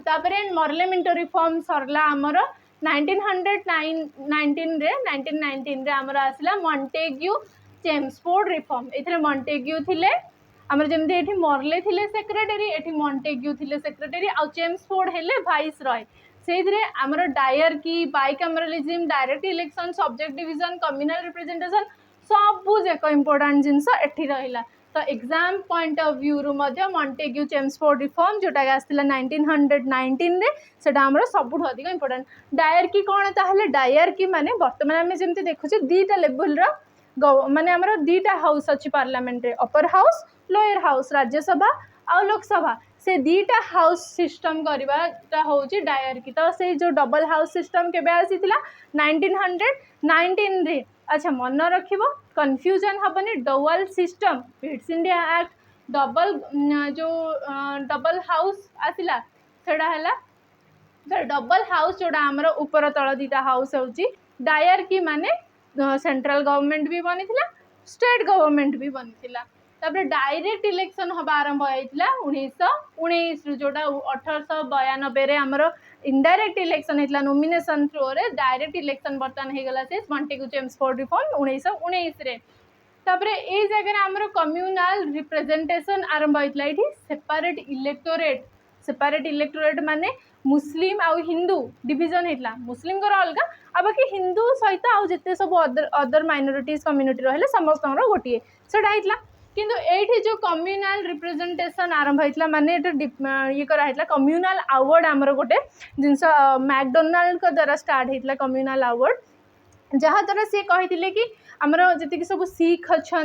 तापरे मॉर्ले मिंटो रिफॉर्म सरला हमर 1919 रे हमर आसिला मॉन्टेग्यू चेम्सफोर्ड रिफॉर्म एथरे मॉन्टेग्यू थिले हमर जेमते एठी मॉर्ले थिले सेक्रेटरी एठी मॉन्टेग्यू थिले सेक्रेटरी आ चेम्सफोर्ड हेले वाइस रॉय सेइथरे हमर dyarchy bicameralism direct election subject division communal representation सबु जेक इंपोर्टेंट जिंस एठी रहिला तो एग्जाम पॉइंट ऑफ व्यू रु मध्य मॉन्टेग्यू चेम्सफोर्ड रिफॉर्म जोटा आसला 1919 रे सेटा हमर सबुठ अधिक इंपोर्टेंट डायरकी कोन ताहले डायरकी माने वर्तमान आमे जेमते देखुचे दीटा लेवल रो माने हमर दीटा हाउस अछि पार्लियामेंट रे upper house lower house Rajya Sabha आ लोकसभा से दीटा हाउस सिस्टम करवाटा हूँ डायरकी तो से जो डबल हाउस सिस्टम केबे आसीथिला 1919 रे अच्छा मन रखिबो कंफ्यूजन हबनी double system Pitt's India act double जो डबल हाउस आसिला सेडा हला डबल हाउस जोड़ा हमर ऊपर तळ दीटा हाउस होची डायरकी माने सेंट्रल गवर्नमेंट भी बनिथिला स्टेट गवर्नमेंट भी बनिथिला तापर डायरेक्ट इलेक्शन हवा आरंभ होइतिला 1919 रु जोटा 1892 रे हमर इनडायरेक्ट इलेक्शन हेतला नॉमिनेशन थ्रू रे डायरेक्ट इलेक्शन बर्तन हे गला से मॉन्टेग्यू चेम्सफोर्ड रिफॉर्म 1919 रे तापरे ए जगह आमर कम्युनाल रिप्रेजेंटेशन आरंभ होता है सेपरेट इलेक्टोरेट माने मुस्लिम आउ हिंदू डिविजन होता मुस्लिम अलग आ बाकी हिंदू सहित आउ जिते सब अदर माइनोरिटीज कम्युनिटी रहे समस्त गोटे से किंतु एठी जो कम्युनाल रिप्रेजेंटेशन आरंभ होता माने ये कराइला कम्युनाल अवार्ड आमर गोटे जिनस मैकडोनाल्ड द्वारा स्टार्ट होता कम्युनाल अवार्ड जहाँ द्वारा सी कही कि आमर जी सब सिख अच्छा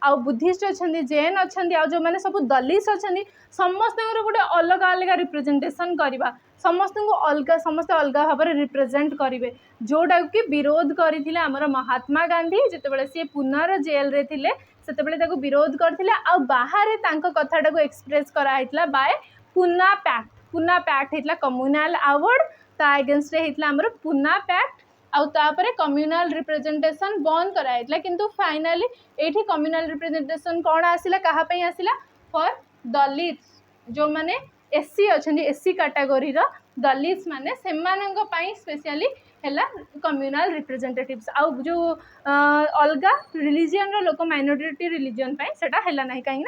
आउ बुद्धिस्ट अच्छा जैन अच्छा आउ जो मैंने सब दलित अच्छा समस्त गोटे अलग अलग रिप्रेजेंटेशन करवा समस्त को अलग समस्त अलग भाव में रिप्रेजेंट करेंगे जोटा कि विरोध करते आमर महात्मा गांधी जितेबाला सी पुनर जेल रे थिले सेतेबेले विरोध करथिले आ बाहर कथाटा को एक्सप्रेस कराइतला बाय पुना पैक्ट होता कम्युनाल अवार्ड ता अगेंस्ट होता आमर पुना पैक्ट आउे कम्युनाल रिप्रेजेंटेशन बंद कराइतला किंतु फाइनाली एठी कम्युनाल रिप्रेजेंटेशन कौन आसिला कहापई आसिला फॉर दलित जो माने एससी अच्छा एससी कैटेगरी दलित माने सेमानंग पई स्पेशली है कम्युनाल रिप्रेजेंटेटिव्स आउ जो अलग रिलीजन लोक माइनॉरिटी रिलीजन पे सेटा हैला नहीं कहीं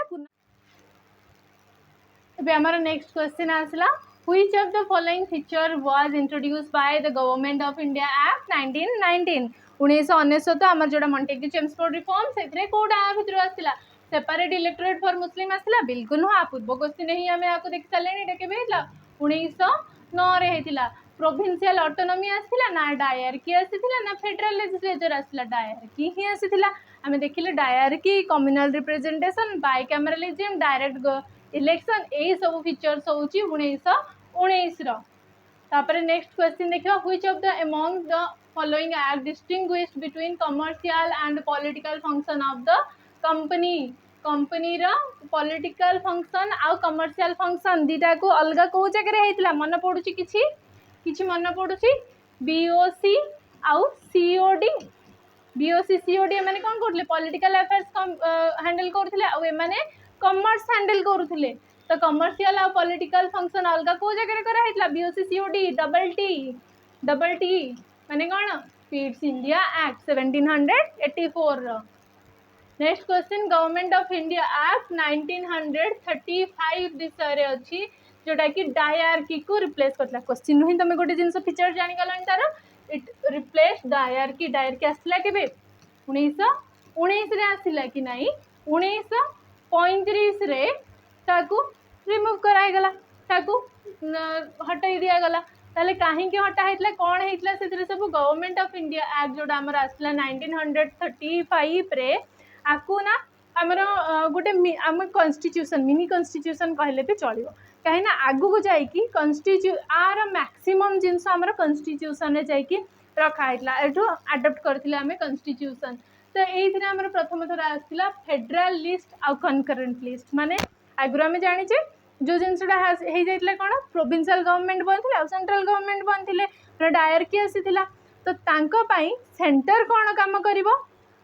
आमर नेक्स्ट क्वेश्चन आसला which of the following feature was introduced by the government of India act 1919 1999 आमर जोड़ा मॉन्टेग्यू चेम्सफोर्ड रिफॉर्म से कोटा भितर आसला सेपरेट इलेक्टोरेट फॉर मुस्लिम आसला बिल्कुल नुह पूर्व क्वेश्चन ही आम आपको देख सारे ये केवे 1909 होता प्रोविंशियल ऑटोनॉमी आसला ना डायरकी आसीला ना फेडरल लेजिस्लेचर आसला डायरकी ही आसीला आम देखिले डायरकी कम्युनाल रिप्रेजेंटेशन बाइकैमरालिज्म डायरेक्ट इलेक्शन यही सब फीचर्स होची 1919 तापर नेक्स्ट क्वेश्चन देखिए which of the among the following act distinguished between commercial and political function of the company political function आउ कमर्शियल फंक्शन दीटा को अलग कौ जगह होता मन पड़ू किछि मन पड़ू बीओसी आउ सीओडी बीओसी सीओडी मैंने कौन करते पॉलिटिकल अफेयर्स हैंडल करते आउ एमाने कमर्स हैंडल करुले तो कमर्शियल आउ पॉलिटिकल फंक्शन अलग कौ जगह कराइला बीओसी सीओडी डबल टी माने कौन Pitt's India act 1784 next question government of India act 1935 विषय अच्छी जोटा कि डायरकी को रिप्लेस करता क्वेश्चन नुह तुम गोटे जिन फीचर जानीगल तार इट रिप्लेस डायरकी आसला के 1919 आसला कि नहीं 1935 रे ताकू रिमूव कराइगला ताकू हटाई दिगला ताले कहीं हटा होता कौन होता से सब गवर्नमेंट ऑफ इंडिया एक्ट जोटा आमर आसला 1935 रे आकु ना आमर गोटे आम कन्स्टिट्यूशन मिनी कन्स्टिट्यूशन कहले भी चलो कहीं आगु को जाकि आर मैक्सिमम जिनस आमर कन्स्टिट्यूशन में जाकि रखाइला एठू आडप्ट करथिले आमे कन्स्टिट्यूशन तो ये आमर प्रथम थर आसला फेडरल लिस्ट आउ कनकरेंट लिस्ट माने आगुरी आम जाचे जो जिनसा हो जाता कौन प्रोविंशियल गवर्नमेंट बनते आउ सेंट्रल गवर्नमेंट बनते डायरकी आसीला तो तांको सेंटर कौन काम करिवो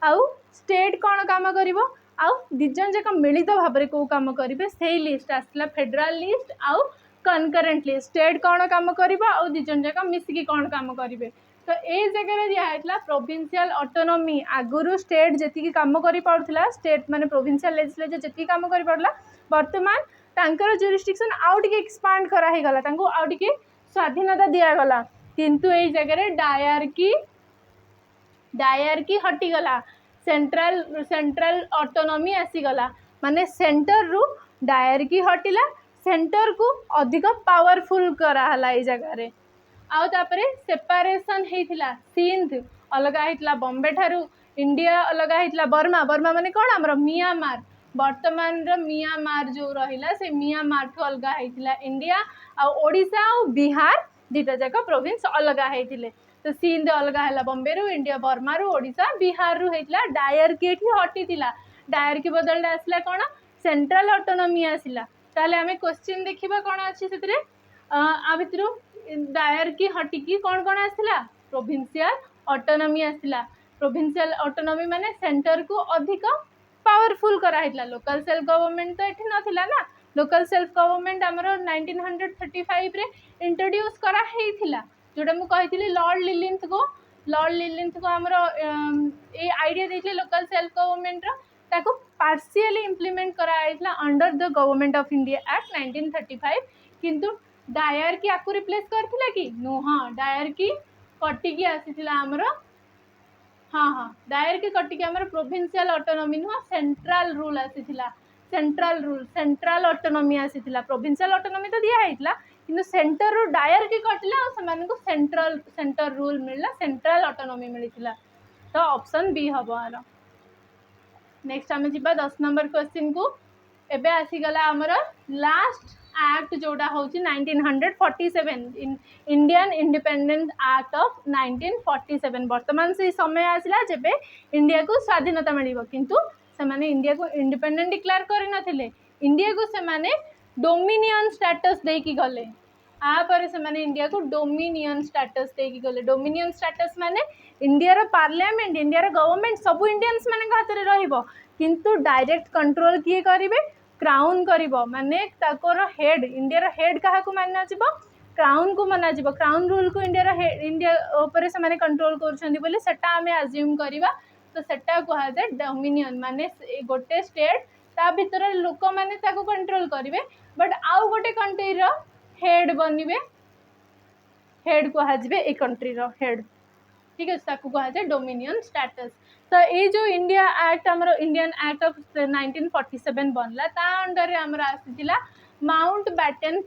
आउ स्टेट कौन काम करिवो आउ दिजन जाक मिलित भाव में कौ काम करेंगे से लिस्ट आसला फेडरल लिस्ट आउ कनकरेंट लिस्ट स्टेट कौन काम करिवो आउ दिजन जाक मिसिकी कौन काम करेंगे तो ये जगह दिखाला प्रोविंशियल ऑटोनॉमी आगुरु स्टेट जी काम कर पाला स्टेट माने प्रोविंशियल लेजिस्लेचर जी काम कर पाला बर्तमान तांकर जुरिस्डिक्शन आउ टिके एक्सपांड करागला आउ टिके स्वाधीनता दिगला किंतु ये जगह डायरकी हटिगला सेंट्रल ऑटोनॉमी आसीगला माने सेंटर रु डायरकी हटिला सेंटर को अधिक पावरफुल कराला ये जगह आउ तापरे सेपरेशन होता सिंध अलग होता बॉम्बे ठारू इंडिया अलग होता बर्मा माने कौन आमर मियांमार वर्तमान मियांमार जो रहिला से मियांमार ठू अलग होता इंडिया आ ओडिशा आ बिहार दुटा जाक प्रोविंस अलग होते तो सिंध अलग है बॉम्बे रु इंडिया बर्मा रु ओडिशा बिहार रु होता डायरकी हटी डायरकी बदल आसला कौन सेंट्रल ऑटोनॉमी आसला ताले आमे क्वेश्चन देखिबा कौन अच्छी से आ भितर डायरकी हटिकी कौन कौन आसला प्रोविंशियल ऑटोनॉमी आसला प्रोविंशियल ऑटोनॉमी माने सेंटर को अधिक पावरफुल कराइला लोकल सेल्फ गवर्नमेंट तो ये नाला ना लोकल सेल्फ गवर्नमेंट आमर 1935 रे इंट्रोड्यूस करा जोटा मुझे लॉर्ड लिलिंथ को लॉर्ड लिलिंथ को आमर ये आइडिया देते लोकल सेल्फ गवर्नमेंट ताको पार्शियली इम्प्लीमेंट कराइला under the government of India act 1935 किंतु डायर की आपको रिप्लेस करथिला कि नुह डायर की कटिकी आसीथिला आमर हाँ हाँ डायर की कटिकी आमर प्रोविंशियल ऑटोनॉमी नुह सेंट्रल रूल आसीथिला सेंट्रल ऑटोनॉमी आसीथिला प्रोविंशियल ऑटोनॉमी तो दिया हैतला किंतु सेंटर रू डायर की कटिला और सेमान को सेंटर रूल मिलला सेंट्रल ऑटोनॉमी मिलिथिला तो ऑप्शन बी हबो आरो नेक्स्ट आमे जिबा 10 नंबर क्वेश्चन को एबे आसी गला हमर लास्ट एक्ट जोड़ा होची 1947 इंडियन इंडिपेंडेंस एक्ट ऑफ 1947 वर्तमान से समय आसिला जेबे इंडिया को स्वाधीनता मिलिबो किंतु से माने इंडिया को इंडिपेंडेंट डिक्लेयर करि नथिले इंडिया को से माने डोमिनियन स्टेटस दे की गले आ पर से माने इंडिया को डोमिनियन स्टेटस दे की गले डोमिनियन स्टेटस माने इंडिया रो पार्लियामेंट इंडिया रो गवर्नमेंट सब इंडियंस माने हाथ रे रहइबो किंतु डायरेक्ट कंट्रोल किए करिवे क्राउन करिबो माने ताकोर हेड इंडिया रो हेड काहा को मानना जिवो क्राउन को माना जिवो क्राउन रूल को इंडिया रो हेड इंडिया ऊपर से माने कंट्रोल करछंदी बोले सेटा हमें अज्यूम करिवा तो सेटा कहा जाए डोमिनियन माने गोटे स्टेट ता भीतर लोक माने ताको कंट्रोल करिवे बट आउ गोटे कंट्री रो हेड बनिवे हेड कहा जाए ए कंट्री रो हेड ठीक है ताको कहा जाए डोमिनियन स्टेटस तो ये जो इंडिया एक्ट हमर इंडियन एक्ट ऑफ 1947 बनला ता अंडर रे हमर आसीतिला माउंट बैटन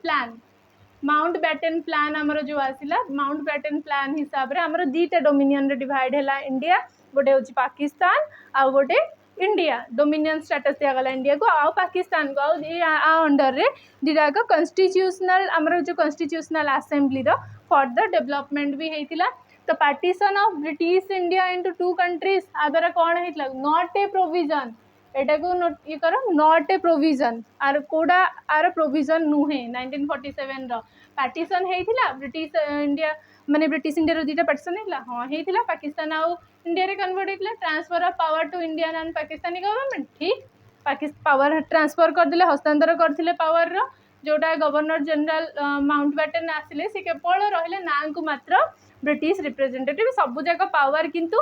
प्लान हमर जो आसिला माउंट बैटन प्लान हिसाब रे हमर दीटा डोमिनियन रे डिवाइड हैला इंडिया गोटे होची पाकिस्तान आ गोटे इंडिया डोमिनियन स्टेटस दिया गला इंडिया को आ पाकिस्तान को आ अंडर रे दिरा का कॉन्स्टिट्यूशनल हमर जो कॉन्स्टिट्यूशनल असेंबली रो फॉर द डेवलपमेंट भी हेतिला तो partition of British India into two countries आदरा कौन हेतिला नॉट ए प्रोविजन एटा को ये करो नॉट ए प्रोविजन आर कोडा आर प्रोविजन नुहे 1947 रो पार्टीशन हेतिला ब्रिटिश इंडिया माने ब्रिटिश इंडिया रो दीटा पार्टीशन हेतिला हां हेतिला पाकिस्तान आ इंडिया रे कन्वर्ट हेतिला transfer of power to Indian and Pakistani government ठीक पाकिस्तान पावर ट्रांसफर कर दिले हस्तांतर करथिले पावर रो जोटा गवर्नर जनरल माउंट बैटन आसिले से केवल रहिले ना को मात्र ब्रिटिश रिप्रेजेंटेटिव सब जाक पावर किंतु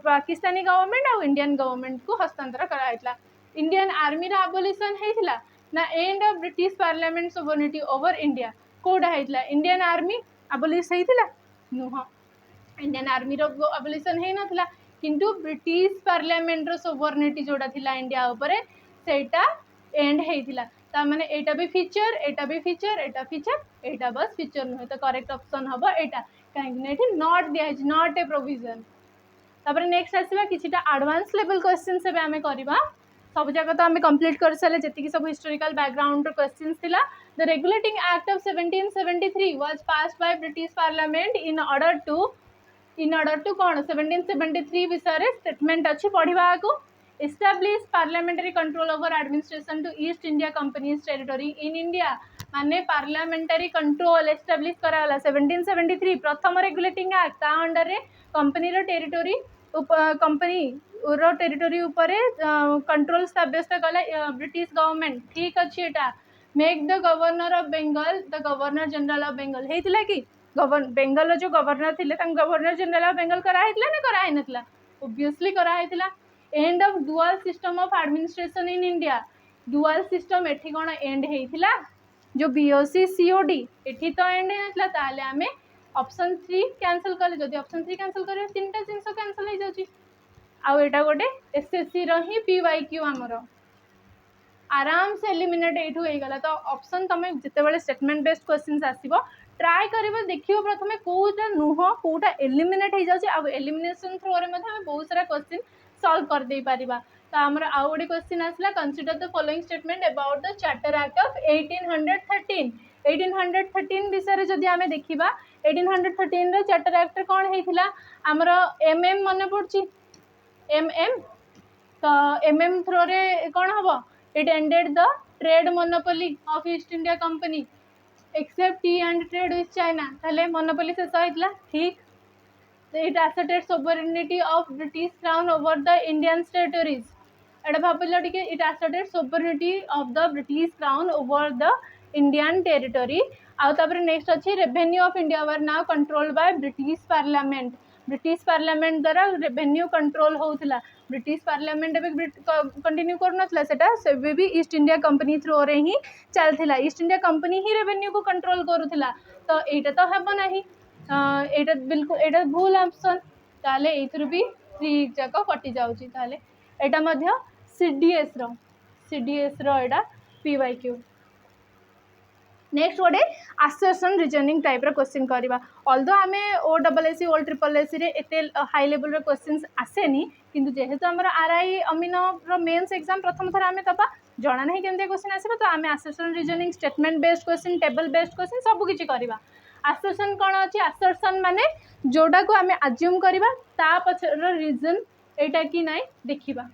पाकिस्तानी गवर्नमेंट और इंडियन गवर्नमेंट को हस्तांतर कराइला इंडियन आर्मी रा एबोलिशन हेतिला ना end of British parliament sovereignty over India कोडा हेतिला इंडियन आर्मी एबोलिश हेतिला नुह इंडियन आर्मी रो एबोलिशन हे नथिला किंतु ब्रिटिश पार्लियामेंट रो सोवरेनिटी जोड़ा थिला इंडिया ऊपर सेटा एंड हेतिला ता माने एटा भी फीचर एटा बस फीचर नुहे तो करेक्ट ऑप्शन हबो एटा कहीं नॉट दिया नॉट ए प्रोविजन तापर नेक्स्ट आसीबा किछिटा एडवांस लेवल क्वेश्चन से आमे करबा सब जगह तो आमे कंप्लीट कर साले जति सब हिस्टोरिकल बैकग्राउंड क्वेश्चंस थिला the regulating act of 1773 was passed by British parliament in order to कोन 1773 विषय स्टेटमेंट अछि पढिबा को establish parliamentary control over administration to East India company's territory in India माने पार्लियामेंटरी कंट्रोल एस्टैब्लिश कराला 1773 प्रथम regulating act ता अंडर रे कंपनी रो टेरिटरी कंपनी रो टेरिटरी ऊपर कंट्रोल सब्यस्त कला ब्रिटिश गवर्नमेंट ठीक अछि एटा make the governor of Bengal the governor general of Bengal हेतिला कि बेंगल जो गवर्नर थिले तंग गवर्नर जनरल ऑफ बेंगल करा हेतिला ना करा हेनतला ऑब्वियसली करा हेतिला end of dual system of administration in India dual system एठी कोन एंड हेतिला जो बीओसी सीओडी एठी तो एंड हेतला ताले हमें ऑप्शन 3 कैंसिल कर जदी ऑप्शन 3 कैंसिल करे तीनटा जिंस कैंसिल हो जाउची आ एटा गोटे एसएससी रो ही पीवाईक्यू हमरो आराम से एलिमिनेट एठू हो गला तो ऑप्शन तमे जते बेले स्टेटमेंट बेस्ड क्वेश्चंस आसीबो ट्राई करबो देखियो प्रथमे कोटा नुह कोटा एलिमिनेट हो जाउची आ एलिमिनेशन थ्रू रे मध्ये हम बहुत सारा क्वेश्चन सॉल्व कर दे पारिबा तो हमरा आ गोटे क्वेश्चन आसला consider the following statement about the charter act of 1813 विषय जदि आमे देखिबा 1813 रो चार्टर एक्ट कोन हेतिला हमरो एमएम मन पड़ची एमएम तो एमएम थ्रू रे कोन हबो it ended the trade monopoly of East India Company except tea and trade with China ताले मोनोपोली से सहितला ठीक it asserted sovereignty of British crown over the Indian territories एटा भाबला टिके it asserted sovereignty of the British crown over the Indian territory आ तापर next अछि revenue of India were now controlled by British parliament British parliament द्वारा revenue control होउथिला British parliament भी continue करनथला सेटा सेबे भी east India company through रे ही चलथिला east India company ही revenue को control करूथिला तो एटा तो हेबो नाही एटा बिल्कुल एटा भूल ऑप्शन ताले एथुर भी 3 जाक कटि जाउची ताले एटा मध्य सीडीएस रो एटा पीवाईक्यू नेक्स्ट गोटे आसर्शन रिजनिंग टाइप रो क्वेश्चन करवा ऑल्दो आमे OSSC ओल ट्रिपल एससी रे एते हाई लेवल रो क्वेश्चंस आसेनी किंतु जेहेतु हमर आरआई अमीनो रो मेंस एग्जाम प्रथम थर आमे तबा जना नहीं केमते क्वेश्चन आसीबो तो आमे assertion reasoning statement based question table based question सब किछि करवा आसर्शन कोन अछि आसर्शन माने जोडा को आमे अज्यूम करवा ता पछर रीजन एटा कि नै देखिबा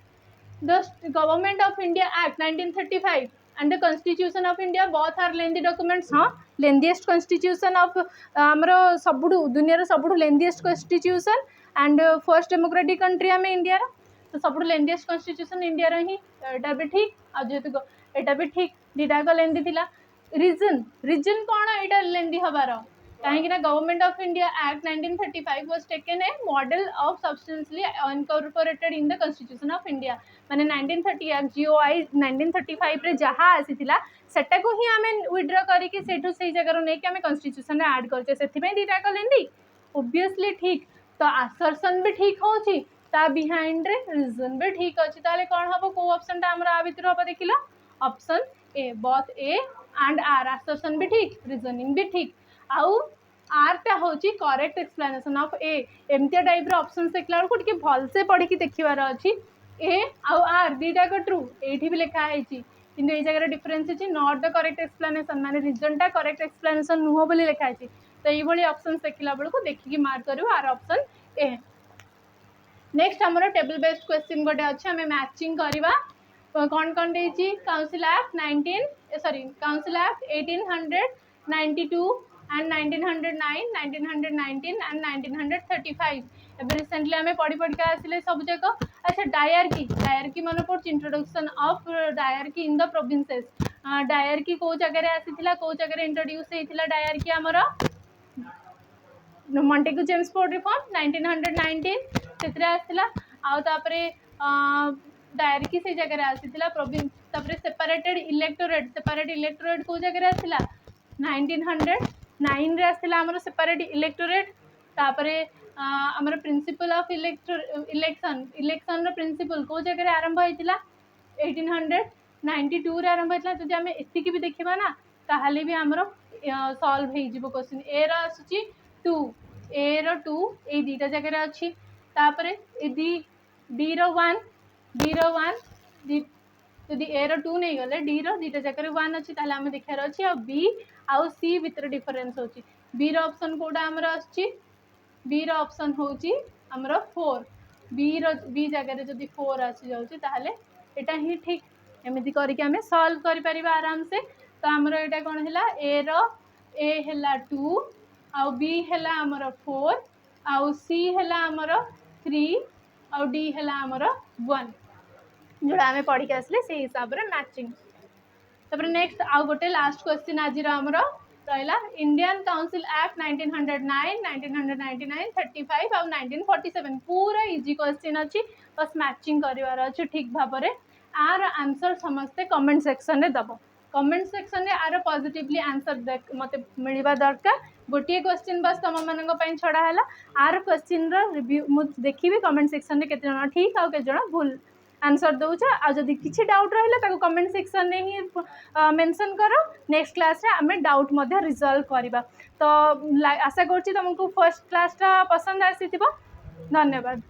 the government of India act 1935 and the constitution of India both are lengthy documents हाँ lengthiest constitution of हमरो सबुडु दुनिया रो सबुडु lengthiest constitution and first democratic country हमें इंडिया रो तो सबुडु lengthiest constitution इंडिया रो ही एटा भी ठीक आ जेतु एटा भी ठीक दीटा को लेंदी थिला रीजन कोन एटा लेंदी हबारो काहे कि ना government of India act 1935 was taken a model of substantially incorporated in the constitution of India माने 1930 एक्ट जीओआई 1935 रे जहा आसीथिला सेटा को ही हमें विथड्रॉ करी कि सेठु सेही जगह रो नै कि हमें कॉन्स्टिट्यूशन रे ऐड करछे सेथि में दीटा को लेंदी ऑब्वियसली ठीक तो आसर्शन भी ठीक होची ता बिहाइंड रे रीजन भी ठीक अछि ताले कोन हबो को ऑप्शन ता हमरा आ भितर हबो देखिलो option A both A and R assertion भी ठीक रीजनिंग भी ठीक आउ आर टा होची करेक्ट एक्सप्लेनेशन ऑफ ए एमती टाइप रो ऑप्शन देखला को टिके भल से पढ़ी कि देखिबार अछि ए आउ आर दीटा को ट्रू एठी भी लिखा हैची किंतु ए जगह डिफरेंस अछि नॉट द करेक्ट एक्सप्लेनेशन माने रीजन टा करेक्ट एक्सप्लेनेशन नुहो बोली लिखा हैची तो एई भली ऑप्शन देखला बेल को देखि कि मार्क करियो आर ऑप्शन ए नेक्स्ट हमरो टेबल बेस्ड क्वेश्चन गोटे अछि हमें मैचिंग करबा कौन कौन देछि काउंसिल एक्ट 1892 and 1909, 1919 and 1935 एबे रिसेंटली हमें पढ़ी के आसिले सब जगह अच्छा डायरकी मन पड़ introduction of dyarchy in the provinces dyarchy को जगह आसीथिला को जगह इंट्रोड्यूस हेतिला डायरकी हमरो मॉन्टेगू जेम्सफोर्ड रिफॉर्म 1919 सेतरे आसीला आ तापरे डायरकी से जगह आसीथिला प्रोविंस तापरे सेपरेट इलेक्टोरेट को जगह आसीला 1909 रे आसीला हमरो सेपरेट इलेक्टोरेट तापरे हमरो प्रिंसिपल ऑफ इलेक्शन रो प्रिंसिपल को जगह आरंभ होइतिला 1892 रे आरंभ होइतिला जदि हमें एति की भी देखिबा ना ताहाले भी हमरो सॉल्व हे जिवो क्वेश्चन ए रो आछि 2 ए रो 2 ए दीटा जगह अछि तापरे डी रो 1 यदि ए रो 2 नहीं गले डी रो दीटा जगह 1 अछि ताले हमें देखार अछि आ बी आउ सी भीतर डिफरेंस होछि बी रो ऑप्शन कोडा हमरो अछि बी रो ऑप्शन होछि हमरो 4 बी जगह रे जदि 4 आछि जाउछि ताले एटा ही ठीक एमिति करि के हमें सॉल्व करि परिबा आराम से तो हमरो एटा कोन हैला ए हैला 2 आउ बी हैला हमरो 4 आउ सी हैला हमरो 3 आउ डी हैला हमरो 1 जोड़ा हमें पढ़ी के आसले से हिसाब रे मैचिंग तपर नेक्स्ट आउ गोटे लास्ट क्वेश्चन आज हमरो रहला इंडियन काउंसिल एक्ट 1909 1999 35 और 1947 पूरा इजी क्वेश्चन अछि बस मैचिंग करिवार अछि ठीक भाव रे आर आंसर समस्ते कमेंट सेक्शन रे दबो कमेंट सेक्शन रे आर पॉजिटिवली आंसर मते मिलबा दरकार गोटे क्वेश्चन बस तम मानक पई छडा हला आर क्वेश्चन रो रिव्यू मु देखिबे कमेंट सेक्शन रे केते जण ठीक आ केते जण भूल आंसर दउछ आ जदि किछि डाउट रहला ताको कमेंट सेक्शन रे ही मेंशन करो नेक्स्ट क्लास रे हमें डाउट मध्ये रिजॉल्व करबा तो आशा करछि तुमको फर्स्ट क्लास टा पसंद आसीथिबो धन्यवाद।